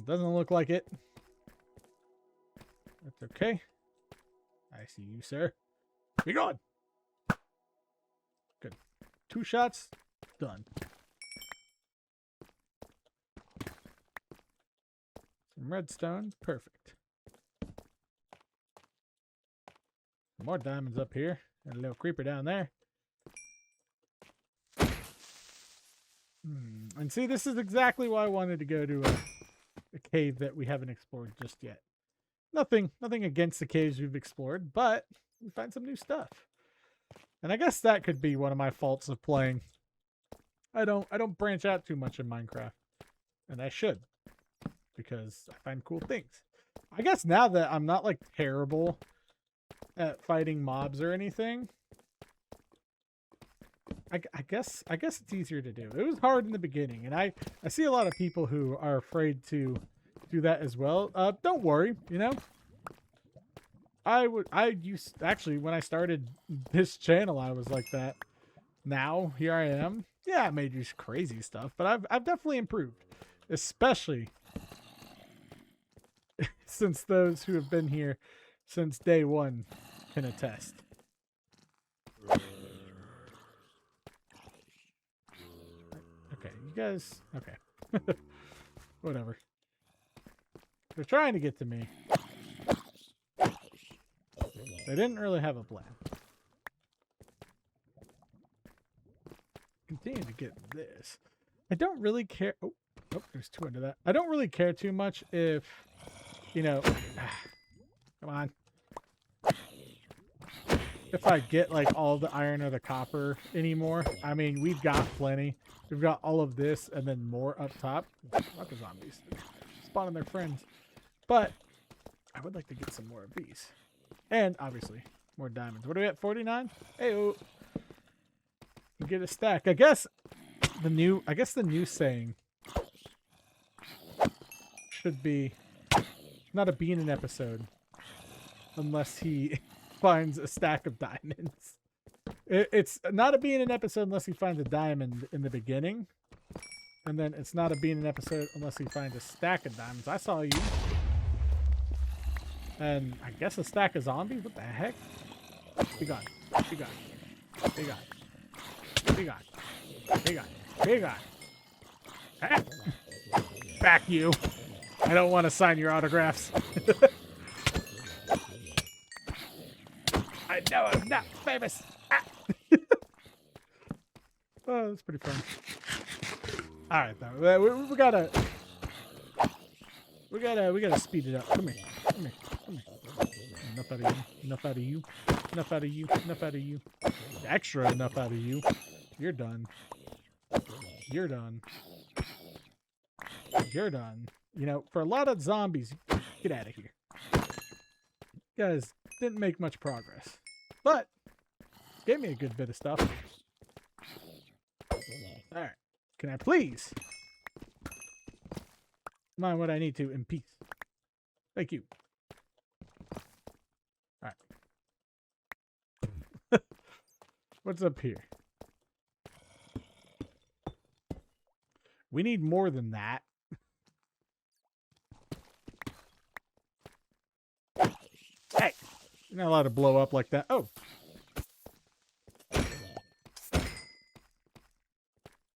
S1: Doesn't look like it. That's okay. I see you, sir. Be gone. Good. 2 shots. Done. Some redstone. Perfect. More diamonds up here. And a little creeper down there. And see, this is exactly why I wanted to go to a cave that we haven't explored just yet. Nothing against the caves we've explored, but we find some new stuff. And I guess that could be one of my faults of playing. I don't branch out too much in Minecraft. And I should, because I find cool things. I guess now that I'm not like terrible at fighting mobs or anything, I guess it's easier to do. It was hard in the beginning, and I see a lot of people who are afraid to do that as well. Don't worry, you know. Actually, when I started this channel, I was like that. Now here I am. Yeah, I made use crazy stuff, but I've definitely improved, especially since those who have been here since day one can attest. Okay, you guys. Okay, whatever. They're trying to get to me. They didn't really have a plan. Continue to get this. I don't really care. Oh, there's 2 under that. I don't really care too much if, you know, come on. If I get like all the iron or the copper anymore. I mean, we've got plenty. We've got all of this and then more up top. Fuck the zombies. Spawning their friends. But I would like to get some more of these. And obviously, more diamonds. What are we at? 49? Hey, get a stack. I guess the new saying should be not a bee in an episode unless he finds a stack of diamonds. It's not a bee in an episode unless he finds a diamond in the beginning. And then it's not a bee in an episode unless he finds a stack of diamonds. I saw you. And I guess a stack of zombies? What the heck? Be gone. Be gone. Be gone. Be gone. Be gone. Be gone. Ah. Back you. I don't want to sign your autographs. I know I'm not famous. Ah. Oh, that's pretty fun. All right, though. We gotta speed it up. Come here. Come here. Come here. Enough out of you. Enough out of you. Enough out of you. Enough out of you. Extra enough out of you. You're done. You're done. You're done. You know, for a lot of zombies, get out of here. You guys didn't make much progress, but gave me a good bit of stuff. All right. Can I please mind what I need to in peace? Thank you. All right. What's up here? We need more than that. Hey, you're not allowed to blow up like that. Oh.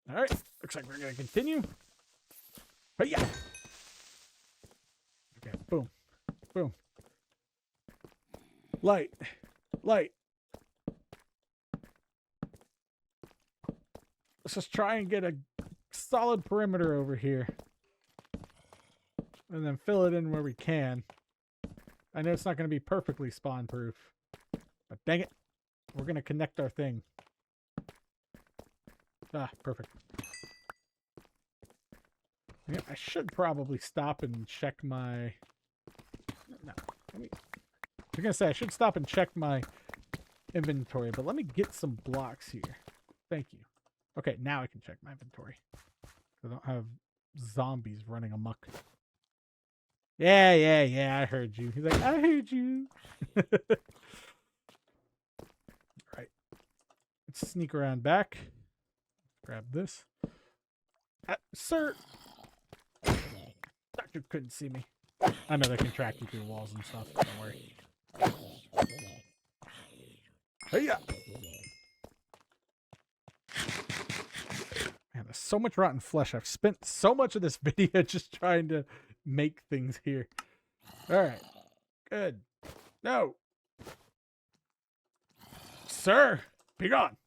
S1: All right. Looks like we're going to continue. But yeah. Okay. Boom. Boom. Light. Light. Let's just try and get a solid perimeter over here. And then fill it in where we can. I know it's not going to be perfectly spawn proof. But dang it. We're going to connect our thing. Ah, perfect. Yeah, I should probably stop and check my... No, I was going to say, I should stop and check my inventory, but let me get some blocks here. Thank you. Okay, now I can check my inventory. I don't have zombies running amok. Yeah, I heard you. He's like, I heard you. Right. Let's sneak around back. Grab this. Sir! Doctor couldn't see me. I know they can track you through walls and stuff. Don't worry. Hey-ya! Man, there's so much rotten flesh. I've spent so much of this video just trying to make things here. Alright. Good. No! Sir! Be gone!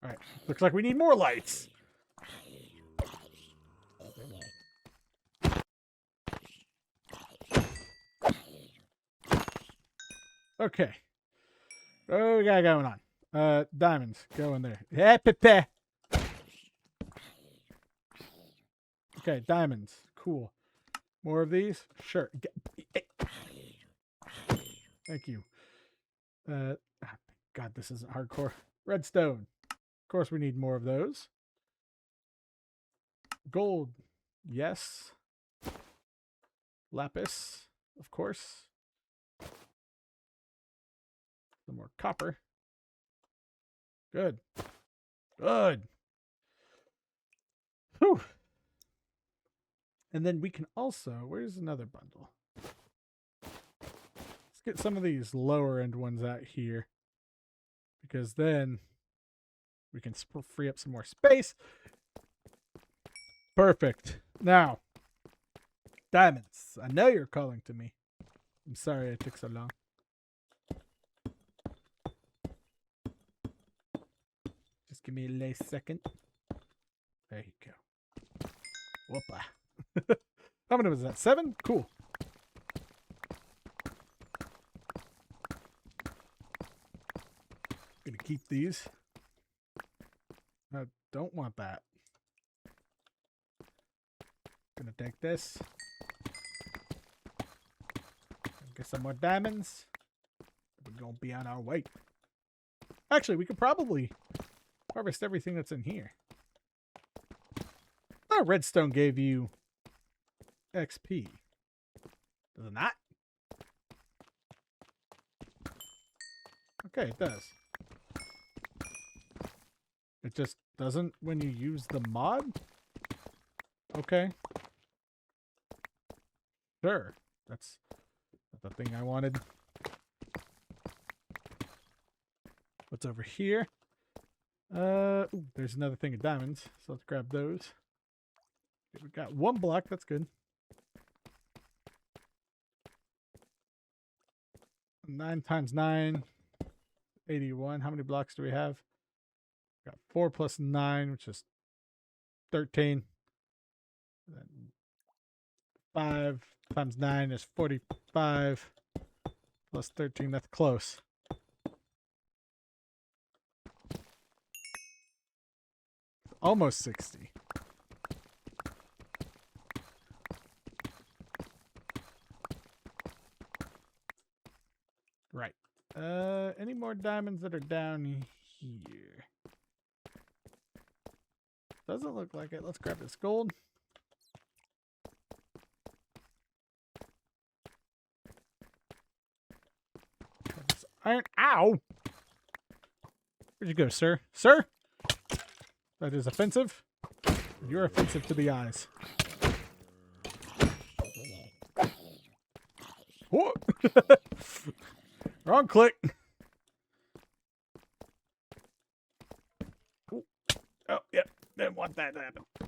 S1: Alright. Looks like we need more lights. Okay. What do we got going on? Diamonds. Go in there. Okay, diamonds. Cool. More of these? Sure. Thank you. God, this isn't hardcore. Redstone. Of course, we need more of those. Gold. Yes. Lapis. Of course. Some more copper. Good. Good. Whew. And then we can also... Where's another bundle? Let's get some of these lower end ones out here. Because then we can free up some more space. Perfect. Now, diamonds. I know you're calling to me. I'm sorry it took so long. Just give me a late second. There you go. Whoopa. How many was that? 7? Cool. Gonna keep these. I don't want that. Gonna take this. Get some more diamonds. We're gonna be on our way. Actually, we could probably harvest everything that's in here. Oh, redstone gave you XP. Does it not? Okay, it does. It just doesn't when you use the mod? Okay. Sure. That's the thing I wanted. What's over here? Ooh, there's another thing of diamonds, so let's grab those. Okay, we got one block, that's good. 9 times 9, 81. How many blocks do we have? Got 4 plus 9, which is 13. Then 5 times 9 is 45. Plus 13, that's close. Almost 60. Right. Any more diamonds that are down here? Doesn't look like it. Let's grab this gold. Grab this iron. Ow! Where'd you go, sir? Sir? That is offensive. You're offensive to the eyes. Whoa! Wrong click. Ooh. Oh, yeah. Didn't want that to happen. All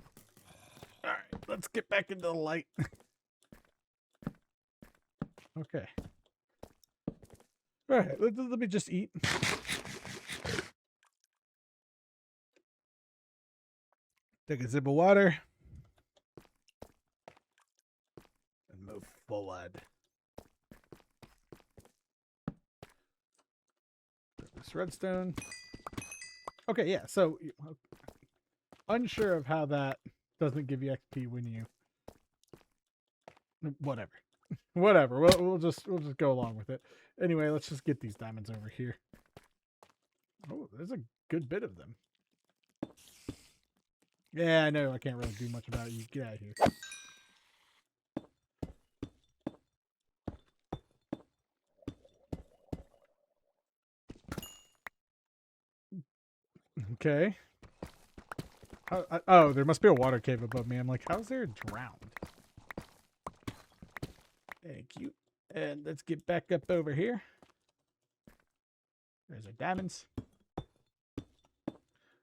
S1: right, let's get back into the light. Okay. All right, let me just eat. Take a sip of water. And move forward. This redstone. Okay, yeah, so unsure of how that doesn't give you XP when you whatever. Whatever. We'll just go along with it. Anyway, let's just get these diamonds over here. Oh, there's a good bit of them. Yeah, I know I can't really do much about it. You get out of here. Okay. Oh, there must be a water cave above me. I'm like, how's there drowned? Thank you. And let's get back up over here. There's our diamonds.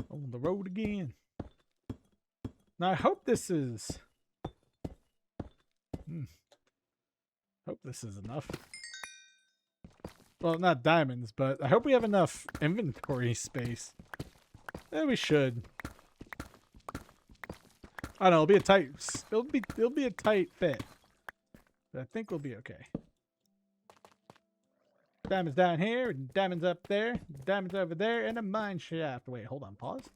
S1: On the road again. Now, I hope this is... hope this is enough. Well, not diamonds, but I hope we have enough inventory space. Yeah, we should. I don't know, it'll be a tight... It'll be a tight fit. But I think we'll be okay. Diamonds down here, and diamonds up there, diamonds over there, and a mine shaft. Wait, hold on, pause.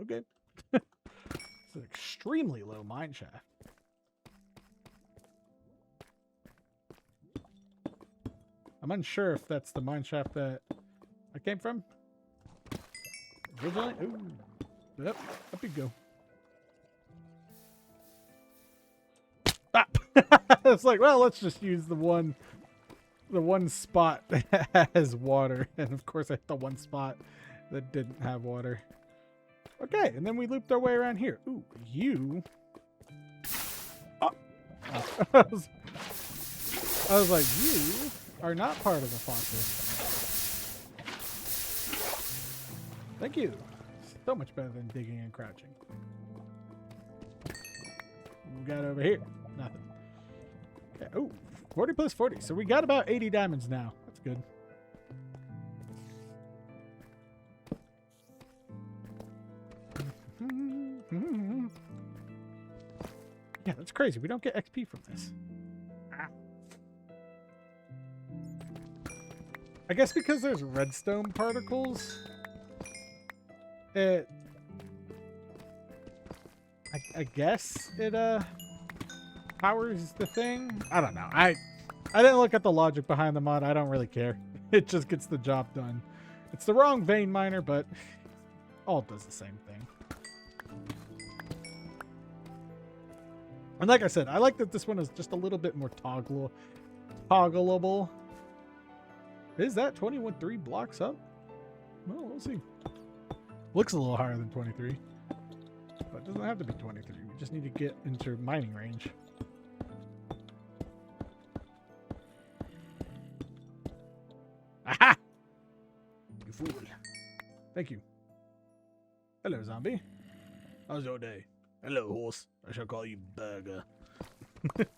S1: Okay. It's an extremely low mine shaft. I'm unsure if that's the mine shaft that I came from. Originally? Ooh. Yep, up you go. Ah! It's like, well, let's just use the one spot that has water. And of course I hit the one spot that didn't have water. Okay, and then we looped our way around here. Ooh, you... Oh. I was like, you are not part of the fossil. Thank you. So much better than digging and crouching. What we got over here? Nothing. Okay. Oh, 40 plus 40. So we got about 80 diamonds now. That's good. Yeah, that's crazy. We don't get XP from this. I guess because there's redstone particles, I guess it powers the thing. I don't know. I didn't look at the logic behind the mod. I don't really care. It just gets the job done. It's the wrong vein miner, but all does the same thing. And like I said, I like that this one is just a little bit more toggleable. Is that 21.3 blocks up? Well, we'll see. Looks a little higher than 23. But it doesn't have to be 23. We just need to get into mining range. Aha! You fool. Thank you. Hello, zombie. How's your day? Hello, horse. I shall call you Burger. It's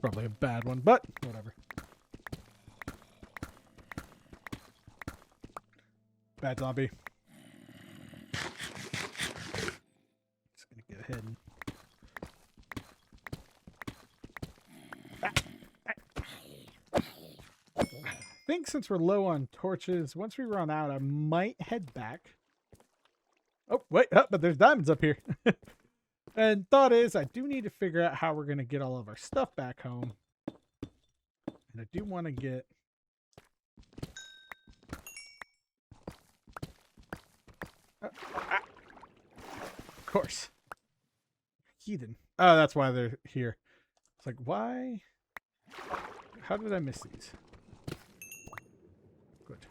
S1: probably a bad one, but whatever. Bad zombie. Just gonna go ahead and... I think since we're low on torches, once we run out, I might head back. Oh, wait, but there's diamonds up here. And thought is, I do need to figure out how we're going to get all of our stuff back home. And I do want to get... Of course. Heathen. Oh, that's why they're here. It's like, why? How did I miss these? Good.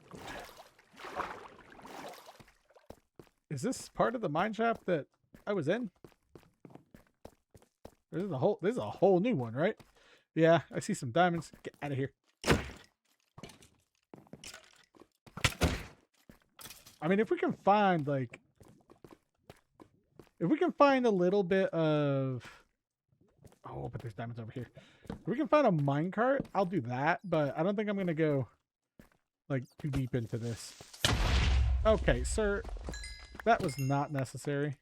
S1: Good. Is this part of the mine shaft that I was in? This is a whole new one, right? Yeah, I see some diamonds. Get out of here. I mean, if we can find a little bit of... Oh, but there's diamonds over here. If we can find a minecart, I'll do that, but I don't think I'm going to go, too deep into this. Okay, sir. That was not necessary.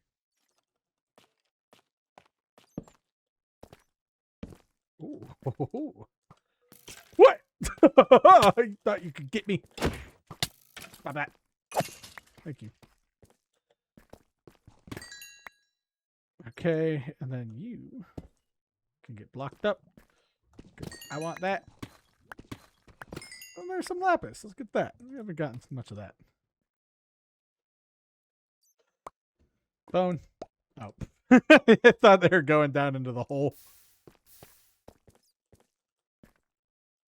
S1: Ooh. What? You thought you could get me. Stop that. Thank you. Okay, and then you can get blocked up. I want that. Oh, there's some lapis. Let's get that. We haven't gotten much of that. Bone. Oh. I thought they were going down into the hole.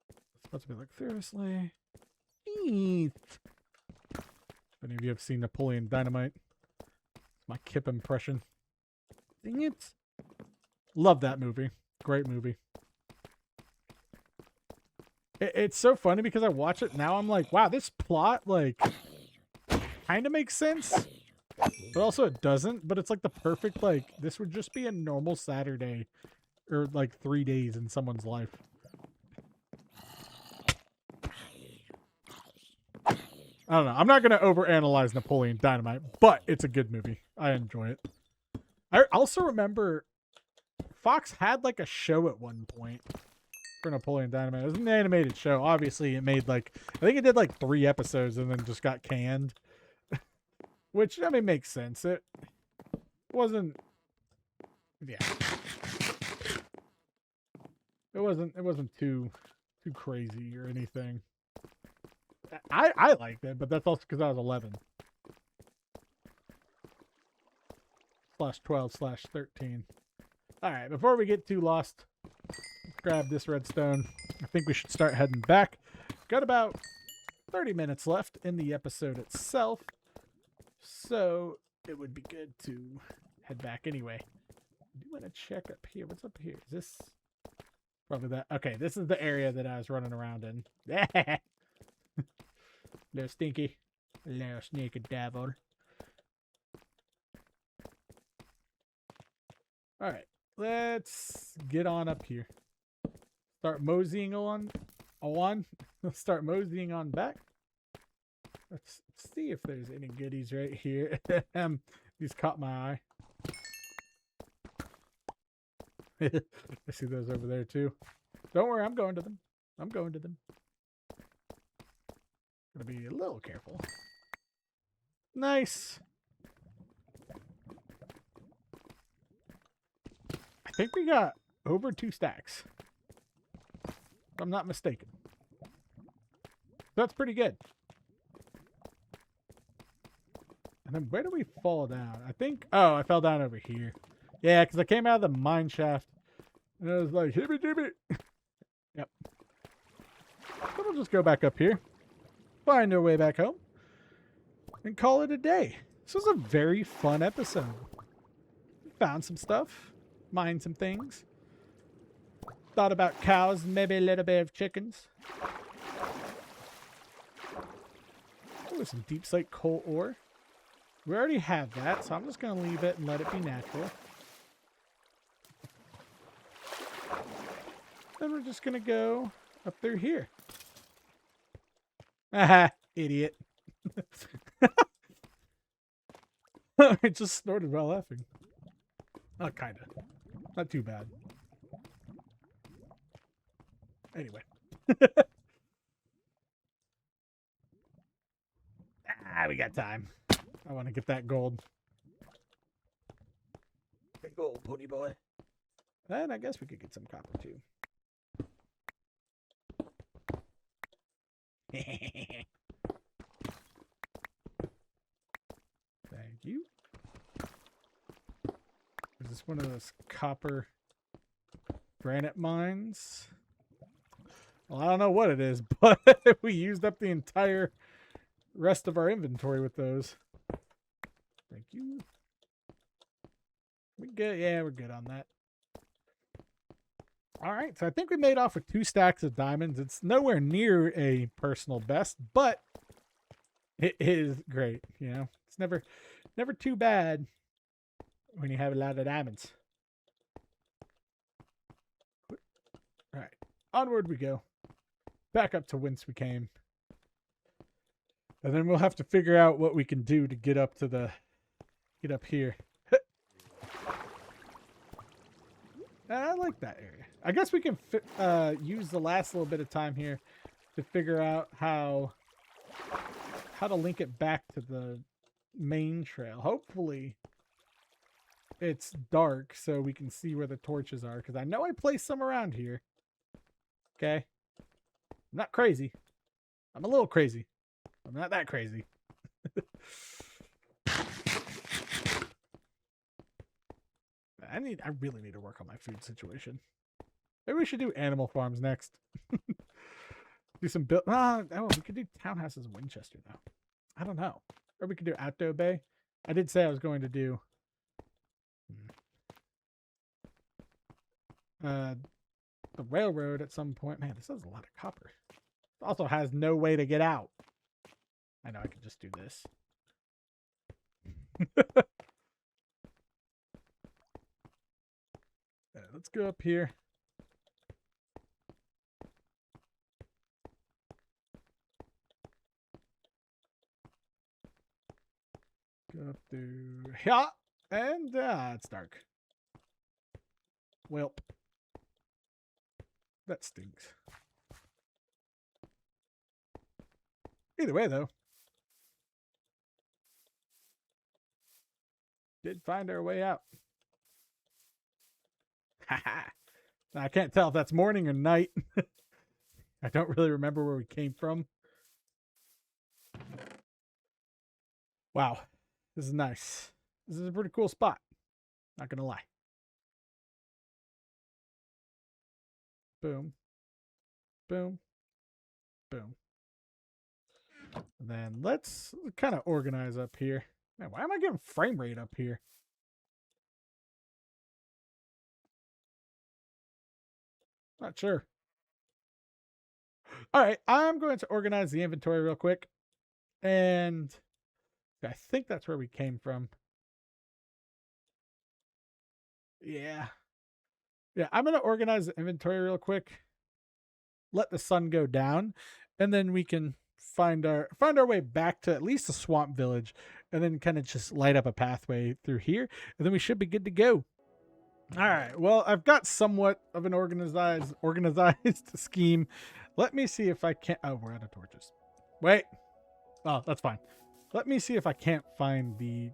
S1: It's supposed to be like, seriously? If any of you have seen Napoleon Dynamite, it's my Kip impression. Dang it. Love that movie. Great movie. It's so funny because I watch it now. I'm like, wow, this plot, kind of makes sense. But also it doesn't. But it's like the perfect, this would just be a normal Saturday. Or 3 days in someone's life. I don't know. I'm not going to overanalyze Napoleon Dynamite. But it's a good movie. I enjoy it. I also remember Fox had a show at one point for Napoleon Dynamite. It was an animated show. Obviously it made I think it did 3 episodes and then just got canned. Which, I mean, makes sense. It wasn't... Yeah. It wasn't too crazy or anything. I liked it, but that's also because I was 11. /12/13. Alright, before we get too lost, let's grab this redstone. I think we should start heading back. Got about 30 minutes left in the episode itself. So it would be good to head back anyway. I do want to check up here. What's up here? Is this probably that? Okay, this is the area that I was running around in. Little stinky. Little sneaky devil. Alright, let's get on up here. Start moseying on. Let's start moseying on back. Let's see if there's any goodies right here. These caught my eye. I see those over there too. Don't worry, I'm going to them. I'm going to them. Gotta be a little careful. Nice. I think we got over 2 stacks. If I'm not mistaken. That's pretty good. And then where do we fall down? I think, oh, I fell down over here. Yeah, because I came out of the mine shaft. And I was like, hibby dibby. Yep. So we'll just go back up here. Find our way back home. And call it a day. This was a very fun episode. Found some stuff. Mined some things. Thought about cows, maybe a little bit of chickens. Oh, some deep slate coal ore. We already have that, so I'm just going to leave it and let it be natural. Then we're just going to go up through here. Aha, idiot. I just snorted while laughing. Oh, kind of. Not too bad. Anyway. We got time. I want to get that gold. Big gold, pony boy. And I guess we could get some copper too. Thank you. Is this one of those copper granite mines? Well, I don't know what it is, but we used up the entire rest of our inventory with those. Thank you. We good? Yeah, we're good on that. All right, so I think we made off with 2 stacks of diamonds. It's nowhere near a personal best, but it is great. You know, it's never too bad when you have a lot of diamonds. All right, onward we go. Back up to whence we came. And then we'll have to figure out what we can do to get up here. I like that area. I guess we can use the last little bit of time here to figure out how to link it back to the main trail. Hopefully it's dark so we can see where the torches are, because I know I placed some around here. Okay. I'm not crazy. I'm a little crazy. I'm not that crazy. I really need to work on my food situation. Maybe we should do animal farms next. Do some build. Oh, we could do townhouses in Winchester though. I don't know. Or we could do Outdoor Bay. I did say I was going to do the railroad at some point. Man, this has a lot of copper. It also has no way to get out. I know I could just do this. Let's go up here. Go up through here. And it's dark. Well, that stinks. Either way, though. Did find our way out. Now, I can't tell if that's morning or night. I don't really remember where we came from. Wow. This is nice. This is a pretty cool spot. Not gonna lie. Boom. Boom. Boom. And then let's kind of organize up here. Man, why am I getting frame rate up here? Not sure. All right, I'm going to organize the inventory real quick. And I think that's where we came from. Yeah. Yeah, I'm going to organize the inventory real quick. Let the sun go down. And then we can find our way back to at least the swamp village. And then kind of just light up a pathway through here. And then we should be good to go. All right. Well, I've got somewhat of an organized scheme. Let me see if I can't. Oh, we're out of torches. Wait. Oh, that's fine. Let me see if I can't find the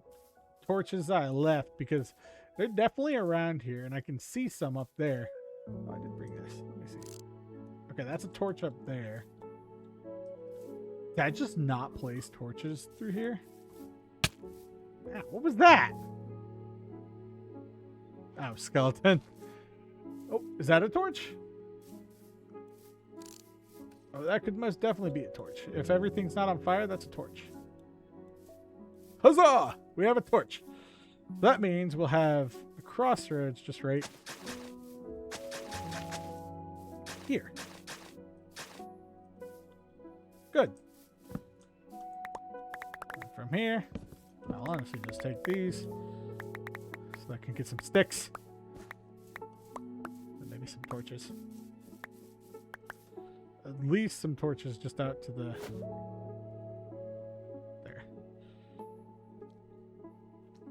S1: torches I left, because they're definitely around here and I can see some up there. Oh, I did bring this. Let me see. Okay, that's a torch up there. Did I just not place torches through here? Ah, what was that? Oh, skeleton. Oh, is that a torch? Oh, that could most definitely be a torch. If everything's not on fire, that's a torch. Huzzah! We have a torch. That means we'll have a crossroads just right here. Good. And from here, I'll honestly just take these so I can get some sticks. And maybe some torches. At least some torches just out to the... there.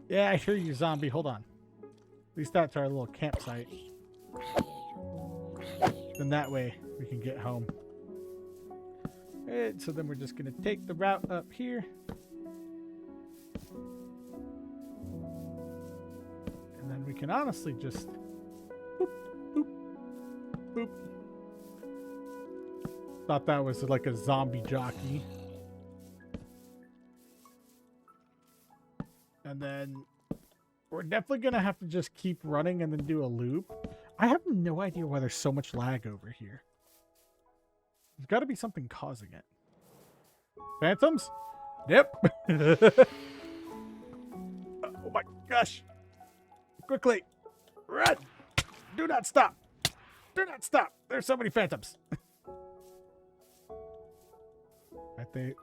S1: Yeah, I hear you, zombie. Hold on. At least that's our little campsite. Then that way we can get home. And so then we're just going to take the route up here. And then we can honestly just... boop, boop, boop. Thought that was like a zombie jockey. And then we're definitely going to have to just keep running and then do a loop. I have no idea why there's so much lag over here. There's got to be something causing it. Phantoms? Yep. Oh my gosh. Quickly. Run. Do not stop. Do not stop. There's so many phantoms. It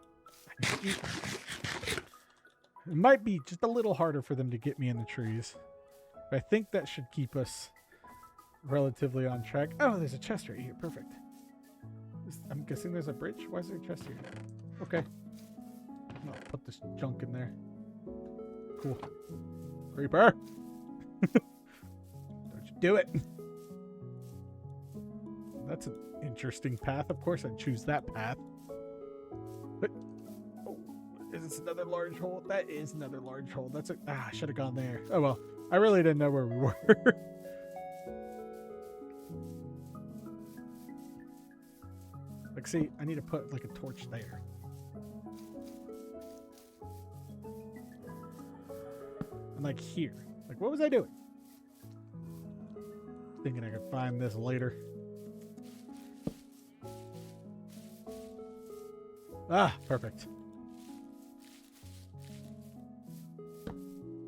S1: might be just a little harder for them to get me in the trees. But I think that should keep us relatively on track. Oh, there's a chest right here. Perfect. I'm guessing there's a bridge. Why is there a chest here? Okay. I'll put this junk in there. Cool. Creeper! Don't you do it. That's an interesting path. Of course I'd choose that path. But, oh, is this another large hole? That is another large hole. That's a... ah, I should have gone there. Oh well. I really didn't know where we were. Like, see, I need to put like a torch there. And like here. Like, what was I doing? Thinking I could find this later. Ah, perfect.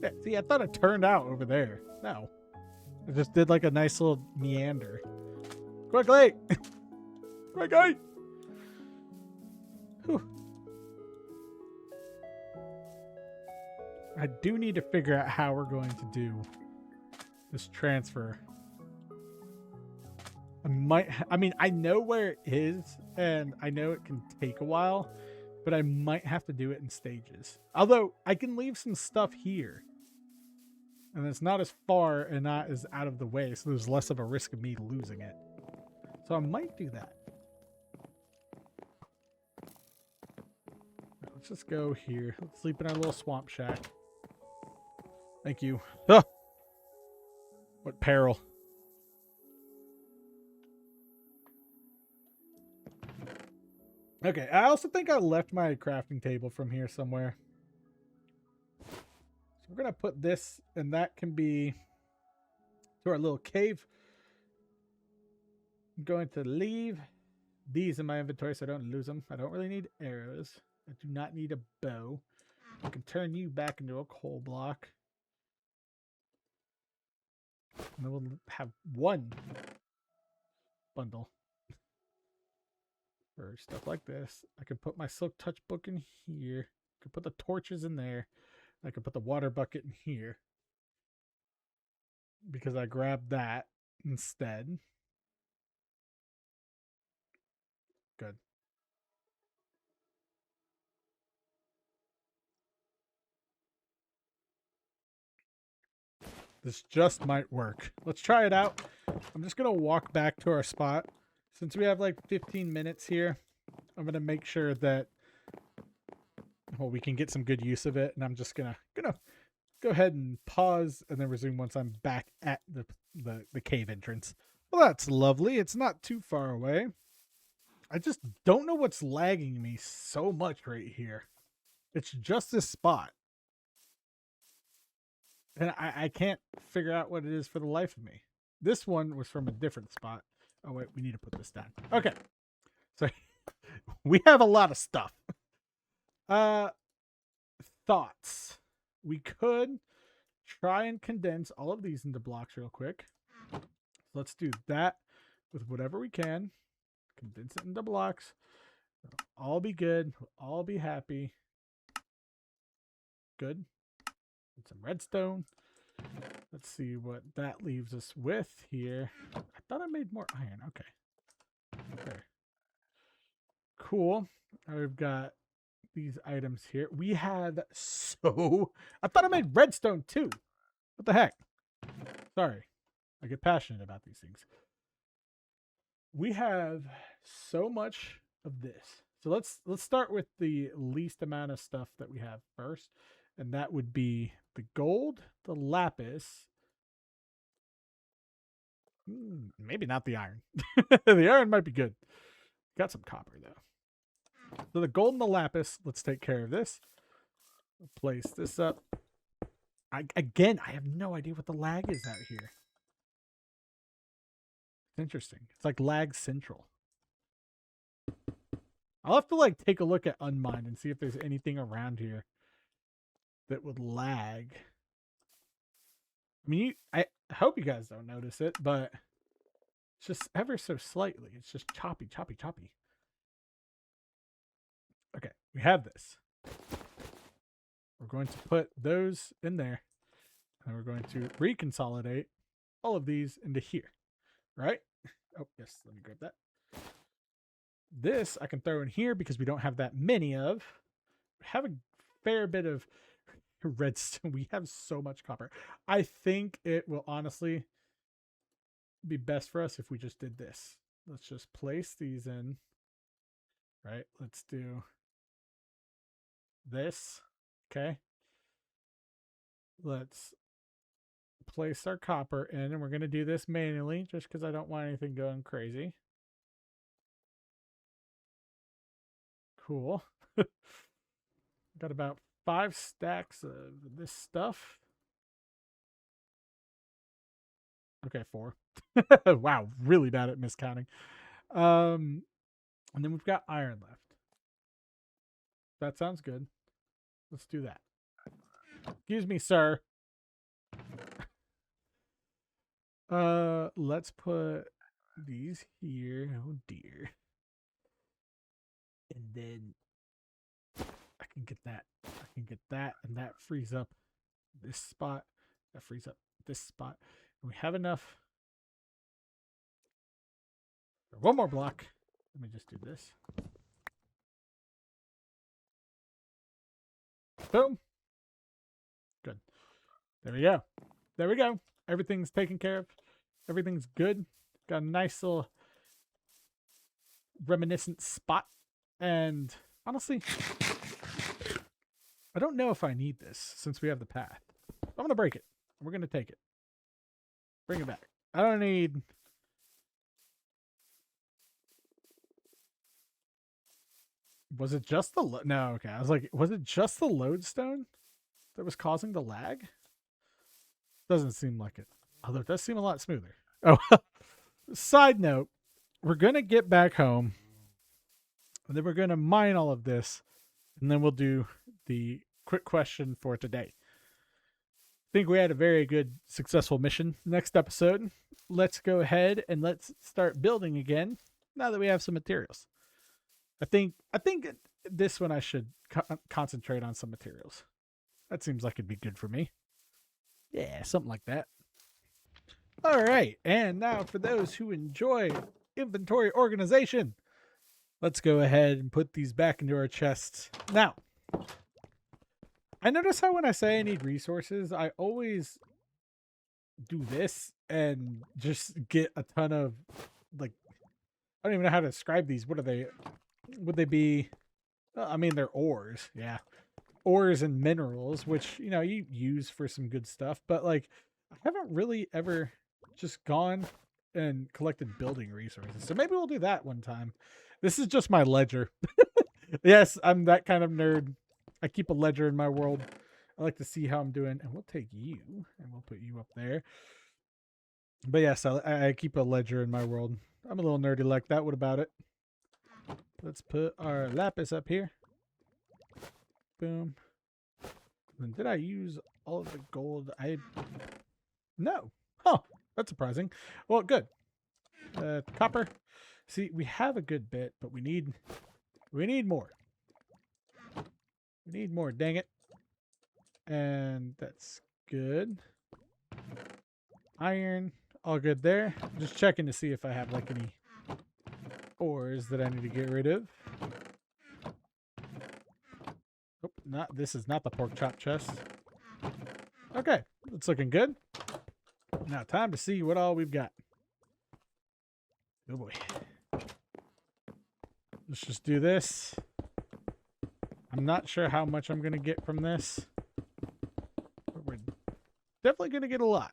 S1: Yeah, see, I thought it turned out over there. No. I just did like a nice little meander. Quickly! Quickly! Whew. I do need to figure out how we're going to do this transfer. I mean, I know where it is, and I know it can take a while, but I might have to do it in stages. Although, I can leave some stuff here. And it's not as far and not as out of the way, so there's less of a risk of me losing it. So I might do that. Let's just go here. Let's sleep in our little swamp shack. Thank you. Ah! What peril. Okay, I also think I left my crafting table from here somewhere. So we're going to put this, and that can be to our little cave. I'm going to leave these in my inventory so I don't lose them. I don't really need arrows. I do not need a bow. I can turn you back into a coal block. And then we'll have one bundle for stuff like this. I can put my silk touch book in here. I can put the torches in there. I can put the water bucket in here. Because I grabbed that instead. Good. This just might work. Let's try it out. I'm just going to walk back to our spot. Since we have like 15 minutes here, I'm going to make sure that we can get some good use of it. And I'm just going to go ahead and pause and then resume once I'm back at the cave entrance. Well, that's lovely. It's not too far away. I just don't know what's lagging me so much right here. It's just this spot. And I can't figure out what it is for the life of me. This one was from a different spot. Oh, wait, we need to put this down. Okay. So we have a lot of stuff. Thoughts. We could try and condense all of these into blocks real quick. Let's do that with whatever we can. Condense it into blocks. It'll all be good. We'll all be happy. Good. Get some redstone. Let's see what that leaves us with here. I thought I made more iron. Okay. There. Cool. Now we've got these items here. We have I thought I made redstone too. What the heck? Sorry. I get passionate about these things. We have so much of this. So let's start with the least amount of stuff that we have first. And that would be the gold, the lapis. Maybe not the iron. The iron might be good. Got some copper though. So the gold and the lapis, let's take care of this. We'll place this up. I have no idea what the lag is out here. It's interesting. It's like lag central. I'll have to like take a look at Unmind and see if there's anything around here that would lag. I mean, I hope you guys don't notice it, but it's just ever so slightly. It's just choppy, choppy, choppy. Okay, we have this. We're going to put those in there, and we're going to reconsolidate all of these into here, right? Oh, yes, let me grab that. This I can throw in here because we don't have that many of. We have a fair bit of redstone. We have so much copper. I think it will honestly be best for us if we just did this. Let's just place these in, right? Let's do this. Okay. Let's place our copper in, and we're going to do this manually just because I don't want anything going crazy. Cool. Got about 5 stacks of this stuff. Okay, 4. Wow, really bad at miscounting. And then we've got iron left. That sounds good. Let's do that. Excuse me, sir. Let's put these here. Oh dear. And then I can get that. I can get that, and that frees up this spot. That frees up this spot. And we have enough for one more block. Let me just do this. Boom. Good. There we go. There we go. Everything's taken care of. Everything's good. Got a nice little reminiscent spot. And honestly, I don't know if I need this since we have the path. I'm going to break it. We're going to take it. Bring it back. I don't need... Was it just the... No, okay. I was like, was it just the lodestone that was causing the lag? Doesn't seem like it. Although it does seem a lot smoother. Oh, side note. We're going to get back home. And then we're going to mine all of this. And then we'll do the quick question for today. I think we had a very good, successful mission. Next episode, let's go ahead and let's start building again. Now that we have some materials. I think this one I should concentrate on some materials. That seems like it'd be good for me. Yeah, something like that. All right. And now for those who enjoy inventory organization, let's go ahead and put these back into our chests. Now, I notice how when I say I need resources, I always do this and just get a ton of, like, I don't even know how to describe these. What are they? Would they be, I mean, they're ores. Yeah. Ores and minerals, which, you know, you use for some good stuff. But, like, I haven't really ever just gone and collected building resources. So maybe we'll do that one time. This is just my ledger. Yes, I'm that kind of nerd. I keep a ledger in my world. I like to see how I'm doing. And we'll take you and we'll put you up there. But yes, I keep a ledger in my world. I'm a little nerdy like that. What about it? Let's put our lapis up here. Boom. And did I use all of the gold? No. Huh. That's surprising. Well, good. Copper. See, we have a good bit, but we need more. We need more, dang it. And that's good. Iron, all good there. Just checking to see if I have like any ores that I need to get rid of. Oh, this is not the pork chop chest. Okay, it's looking good. Now time to see what all we've got. Oh boy. Let's just do this. I'm not sure how much I'm going to get from this, but we're definitely going to get a lot.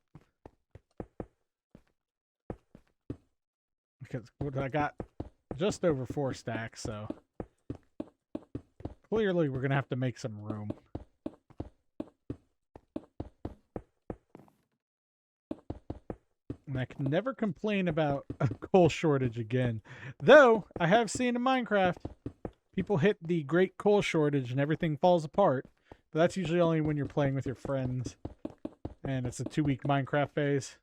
S1: Because I got just over 4 stacks, so clearly we're going to have to make some room. And I can never complain about a coal shortage again. Though, I have seen in Minecraft, people hit the great coal shortage and everything falls apart. But that's usually only when you're playing with your friends. And it's a 2-week Minecraft phase.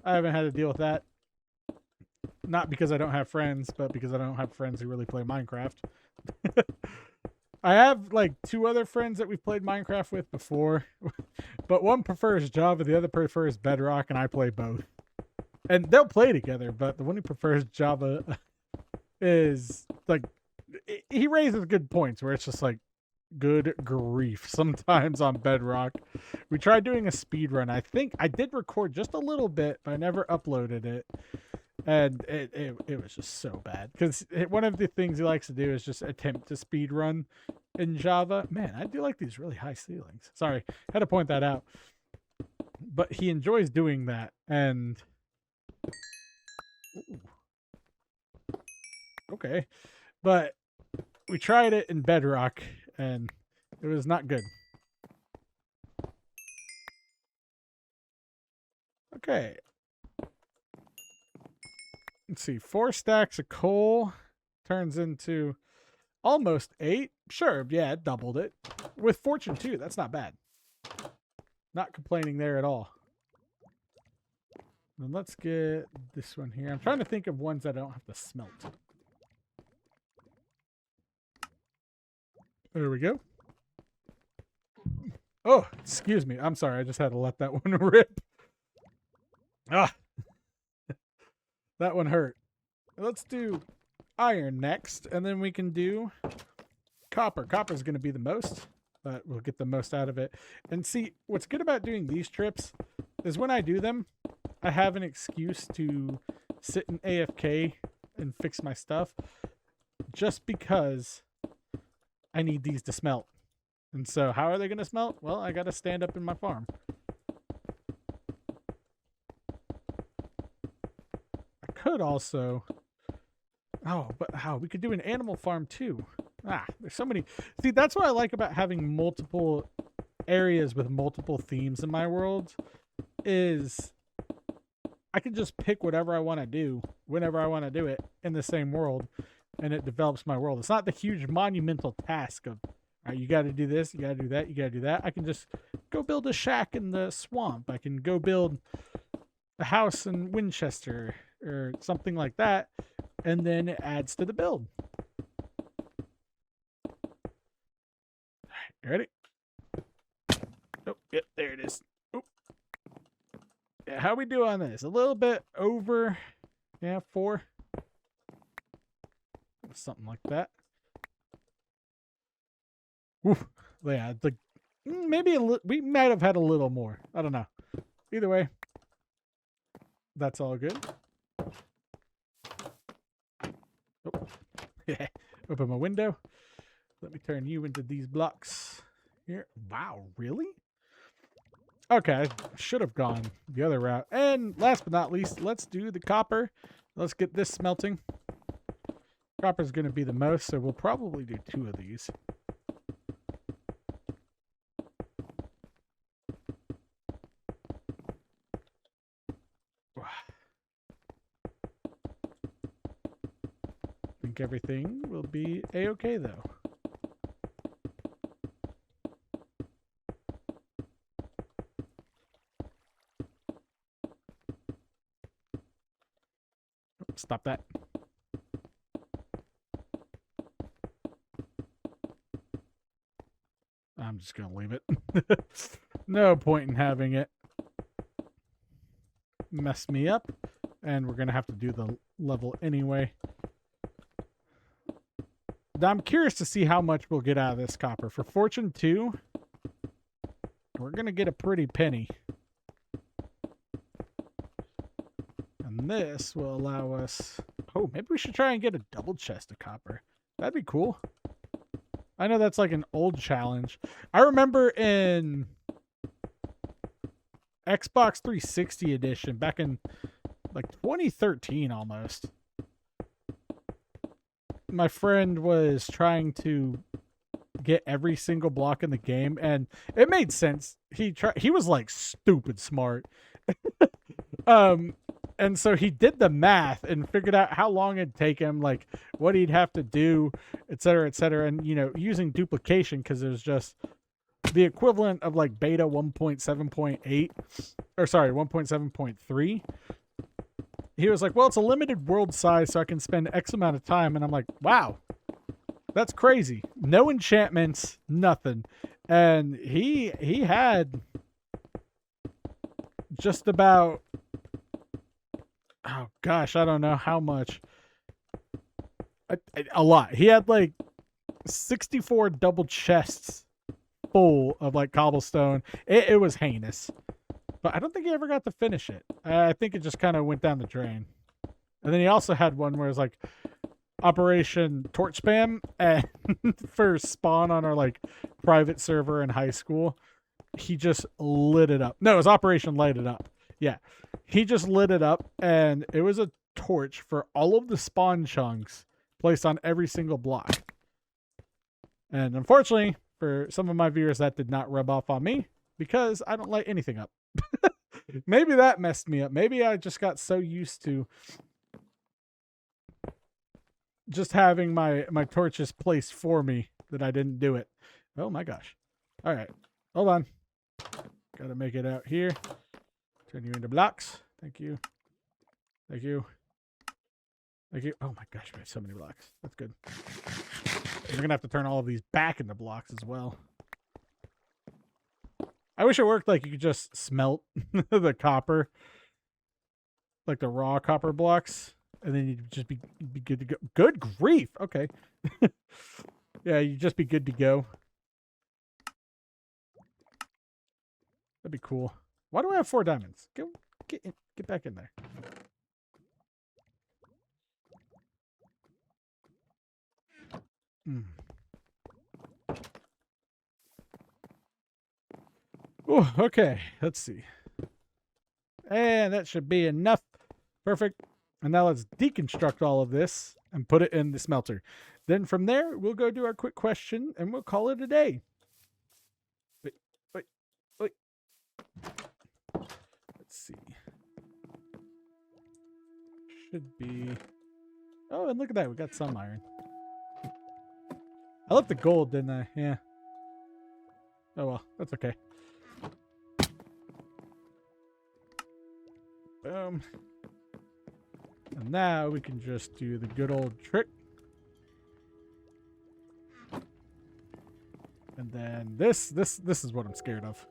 S1: I haven't had to deal with that. Not because I don't have friends, but because I don't have friends who really play Minecraft. I have like 2 other friends that we've played Minecraft with before. But one prefers Java, the other prefers Bedrock, and I play both. And they'll play together, but the one who prefers Java is like, he raises good points where it's just like, good grief. Sometimes on Bedrock, we tried doing a speed run. I think I did record just a little bit, but I never uploaded it. And it was just so bad because one of the things he likes to do is just attempt to speed run in Java. Man, I do like these really high ceilings. Sorry, had to point that out. But he enjoys doing that, and ooh. Okay, but we tried it in Bedrock, and it was not good. Okay. Let's see. 4 stacks of coal turns into almost 8. Sure, yeah, it doubled it. With fortune too, that's not bad. Not complaining there at all. And let's get this one here. I'm trying to think of ones that I don't have to smelt. There we go. Oh, excuse me. I'm sorry. I just had to let that one rip. Ah. That one hurt. Let's do iron next, and then we can do copper. Copper is going to be the most, but we'll get the most out of it. And see, what's good about doing these trips is when I do them, I have an excuse to sit in AFK and fix my stuff just because I need these to smelt. And so how are they going to smelt? Well, I got to stand up in my farm. I could also... Oh, but how? We could do an animal farm too. There's so many. See, that's what I like about having multiple areas with multiple themes in my world is I can just pick whatever I want to do whenever I want to do it in the same world, and it develops my world. It's not the huge monumental task of, all right, you got to do this, you got to do that, you got to do that. I can just go build a shack in the swamp. I can go build a house in Winchester or something like that, and then it adds to the build. All right, you ready? Oh, yep, there it is. Oh. Yeah, how we do on this? A little bit over, 4. Something like that. Oof. Yeah, it's like maybe we might have had a little more. I don't know. Either way, that's all good. Oh. Yeah. Open my window. Let me turn you into these blocks here. Wow, really? Okay, I should have gone the other route. And last but not least, let's do the copper. Let's get this smelting. Copper's going to be the most, so we'll probably do 2 of these. I think everything will be a-okay, though. Stop that. I'm just going to leave it. No point in having it mess me up. And we're going to have to do the level anyway. Now, I'm curious to see how much we'll get out of this copper. For Fortune 2, we're going to get a pretty penny. And this will allow us... Oh, maybe we should try and get a double chest of copper. That'd be cool. I know that's like an old challenge. I remember in Xbox 360 edition, back in like 2013 almost, my friend was trying to get every single block in the game, and it made sense. He was like stupid smart. And so he did the math and figured out how long it'd take him, like what he'd have to do, et cetera, and, you know, using duplication, because it was just the equivalent of like beta 1.7.8, or sorry, 1.7.3. He was like, well, it's a limited world size, so I can spend X amount of time. And I'm like, wow, that's crazy. No enchantments, nothing. And he had just about, oh gosh, I don't know how much. A lot. He had like 64 double chests full of like cobblestone. It was heinous. But I don't think he ever got to finish it. I think it just kind of went down the drain. And then he also had one where it was like Operation Torch Spam, and for spawn on our like private server in high school, he just lit it up. No, it was Operation Light It Up. Yeah. He just lit it up, and it was a torch for all of the spawn chunks placed on every single block. And unfortunately, for some of my viewers, that did not rub off on me, because I don't light anything up. Maybe that messed me up. Maybe I just got so used to just having my torches placed for me that I didn't do it. Oh my gosh. All right. Hold on. Got to make it out here. Turn you into blocks. Thank you. Thank you. Thank you. Oh my gosh, we have so many blocks. That's good. We're going to have to turn all of these back into blocks as well. I wish it worked like you could just smelt the copper, like the raw copper blocks, and then you'd just be good to go. Good grief. Okay. Yeah, you'd just be good to go. That'd be cool. Why do I have 4 diamonds? Get back in there. Oh, okay. Let's see. And that should be enough. Perfect. And now let's deconstruct all of this and put it in the smelter. Then from there, we'll go do our quick question and we'll call it a day. Wait. Let's see. Should be... Oh, and look at that. We got some iron. I left the gold, didn't I? Yeah. Oh, well. That's okay. Boom. And now we can just do the good old trick. And then this is what I'm scared of.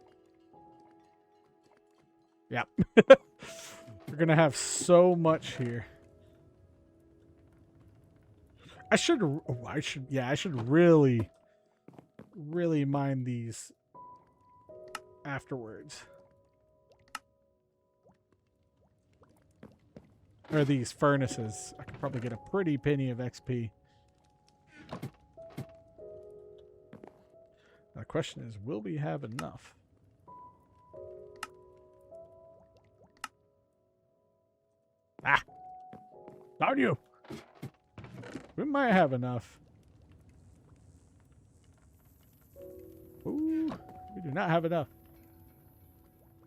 S1: Yeah. We're going to have so much here. I should really mine these afterwards. Or these furnaces. I could probably get a pretty penny of XP. The question is, will we have enough? Ah, darn you. We might have enough. Ooh, we do not have enough.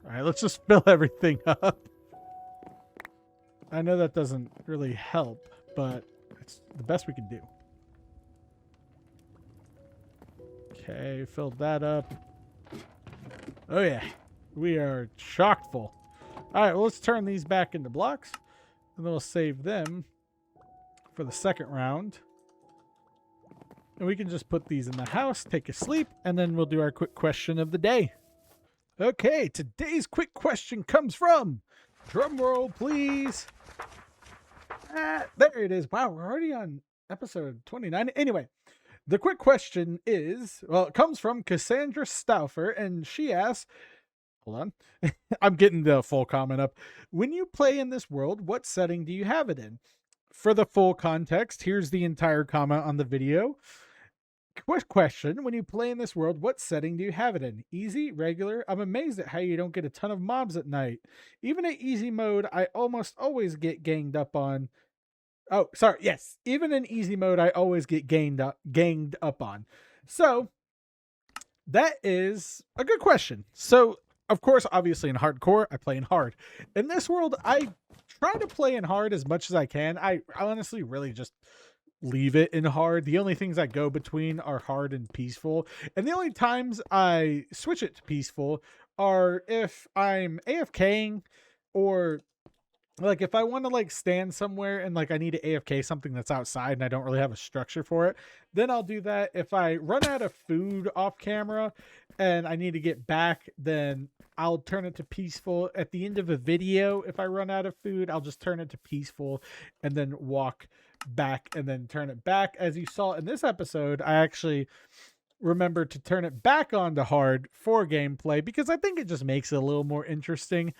S1: All right, let's just fill everything up. I know that doesn't really help, but it's the best we can do. Okay, filled that up. Oh yeah, we are chock full. All right, well, let's turn these back into blocks, and then we'll save them for the second round. And we can just put these in the house, take a sleep, and then we'll do our quick question of the day. Okay, today's quick question comes from, drum roll please. There it is. Wow, we're already on episode 29. Anyway, the quick question is, well, it comes from Cassandra Stauffer, and she asks, hold on, I'm getting the full comment up. When you play in this world, what setting do you have it in? For the full context, here's the entire comment on the video. Quick question, when you play in this world, what setting do you have it in? Easy, regular? I'm amazed at how you don't get a ton of mobs at night. Even at easy mode, I almost always get ganged up on. Oh, sorry. Yes. Even in easy mode, I always get ganged up on. So that is a good question. So, of course, obviously in hardcore, I play in hard. In this world, I try to play in hard as much as I can. I honestly really just leave it in hard. The only things I go between are hard and peaceful. And the only times I switch it to peaceful are if I'm AFKing, or like if I want to like stand somewhere and like I need to AFK something that's outside and I don't really have a structure for it, then I'll do that. If I run out of food off camera and I need to get back, then I'll turn it to peaceful. At the end of a video, if I run out of food, I'll just turn it to peaceful and then walk back and then turn it back. As you saw in this episode, I actually remember to turn it back on to hard for gameplay because I think it just makes it a little more interesting.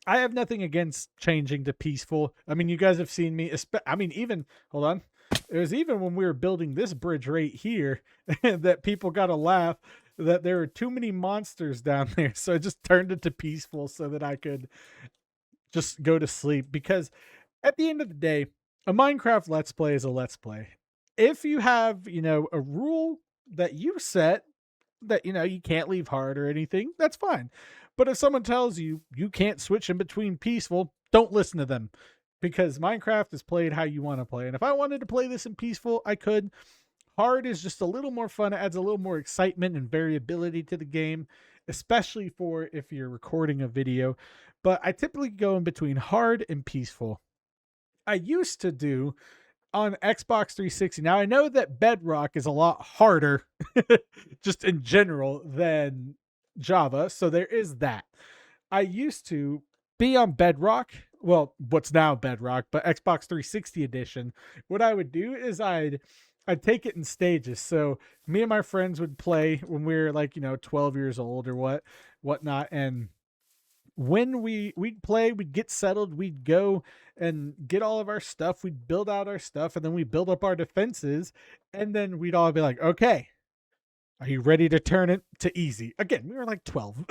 S1: I have nothing against changing to peaceful. I mean, you guys have seen me. I mean, even, hold on. It was even when we were building this bridge right here that people got to laugh that there were too many monsters down there. So I just turned it to peaceful so that I could just go to sleep. Because at the end of the day, a Minecraft Let's Play is a Let's Play. If you have, you know, a rule that you set that, you know, you can't leave hard or anything, that's fine. But if someone tells you you can't switch in between peaceful, don't listen to them, because Minecraft is played how you want to play. And if I wanted to play this in peaceful, I could. Hard is just a little more fun. It adds a little more excitement and variability to the game, especially for if you're recording a video. But I typically go in between hard and peaceful. I used to do on Xbox 360. Now I know that Bedrock is a lot harder just in general than Java, so there is that. I used to be on Bedrock, well, what's now Bedrock, but Xbox 360 edition. What I would do is I'd take it in stages. So me and my friends would play when we were like, you know, 12 years old or whatnot, and when we'd play, we'd get settled, we'd go and get all of our stuff, we'd build out our stuff, and then we build up our defenses, and then we'd all be like, okay, are you ready to turn it to easy? Again, we were like 12.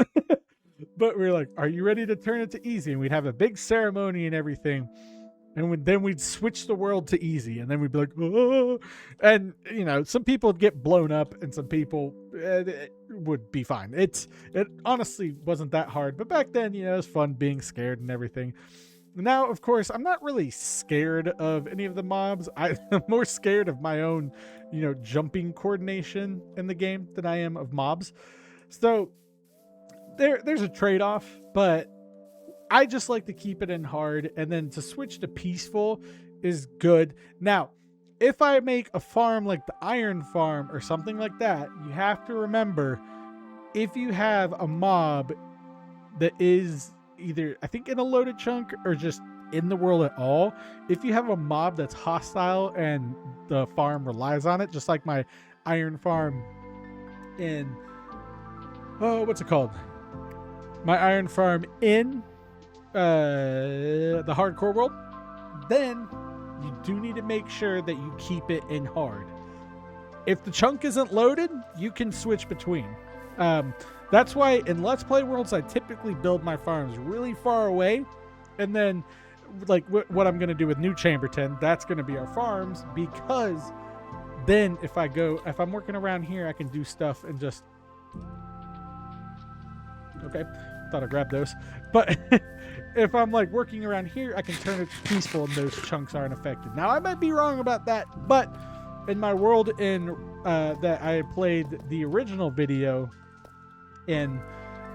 S1: But we were like, are you ready to turn it to easy? And we'd have a big ceremony and everything. And then we'd switch the world to easy. And then we'd be like, oh. And, you know, some people would get blown up and some people would be fine. It honestly wasn't that hard. But back then, you know, it was fun being scared and everything. Now, of course, I'm not really scared of any of the mobs. I'm more scared of my own, you know, jumping coordination in the game than I am of mobs. So there's a trade-off, but I just like to keep it in hard, and then to switch to peaceful is good. Now, if I make a farm like the iron farm or something like that, you have to remember, if you have a mob that is either, I think, in a loaded chunk or just in the world at all, if you have a mob that's hostile and the farm relies on it, just like my iron farm in, oh, what's it called? My iron farm in the hardcore world, then you do need to make sure that you keep it in hard. If the chunk isn't loaded, you can switch between. That's why in Let's Play worlds, I typically build my farms really far away, and then like what I'm going to do with New Chamberton, that's going to be our farms, because then if I'm working around here, I can do stuff and just, okay, thought I grabbed those. But if I'm like working around here, I can turn it to peaceful and those chunks aren't affected. Now I might be wrong about that, but in my world that I played the original video in,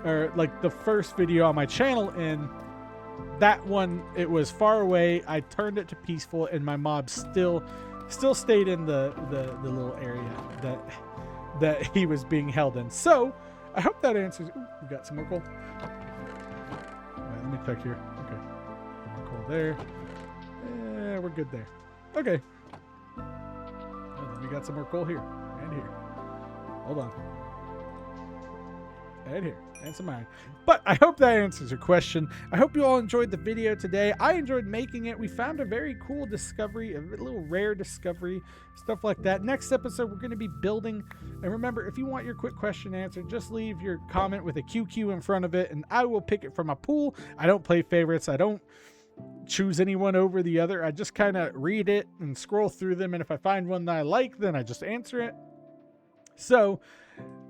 S1: or like the first video on my channel in, that one, it was far away. I turned it to peaceful and my mob still stayed in the little area that he was being held in. So I hope that answers. Ooh, we got some more coal. All right, let me check here. Okay, some more coal there. Yeah, we're good there. Okay. Oh, then we got some more coal here and here. Hold on. And here, and some iron. But I hope that answers your question. I hope you all enjoyed the video today. I enjoyed making it. We found a very cool discovery, a little rare discovery, stuff like that. Next episode, we're going to be building. And remember, if you want your quick question answered, just leave your comment with a QQ in front of it, and I will pick it from a pool. I don't play favorites. I don't choose anyone over the other. I just kind of read it and scroll through them, and if I find one that I like, then I just answer it. So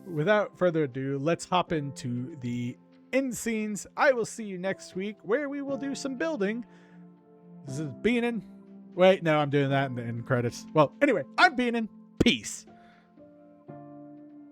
S1: without further ado, let's hop into the end scenes. I will see you next week where we will do some building. This is Beanin. Wait, no, I'm doing that in the end credits. Well, anyway, I'm Beanin. Peace.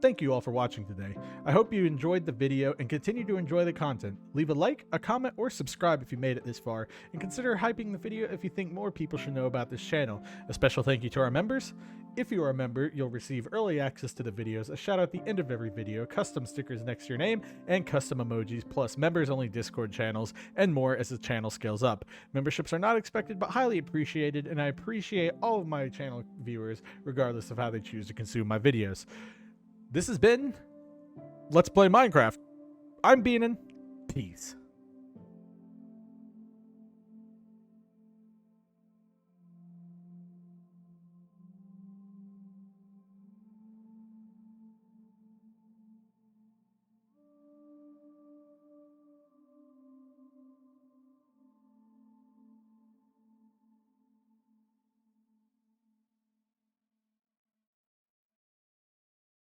S1: Thank you all for watching today. I hope you enjoyed the video and continue to enjoy the content. Leave a like, a comment, or subscribe if you made it this far, and consider hyping the video if you think more people should know about this channel. A special thank you to our members. If you are a member, you'll receive early access to the videos, a shout out at the end of every video, custom stickers next to your name, and custom emojis, plus members-only Discord channels, and more as the channel scales up. Memberships are not expected but highly appreciated, and I appreciate all of my channel viewers, regardless of how they choose to consume my videos. This has been Let's Play Minecraft. I'm Beanin. Peace.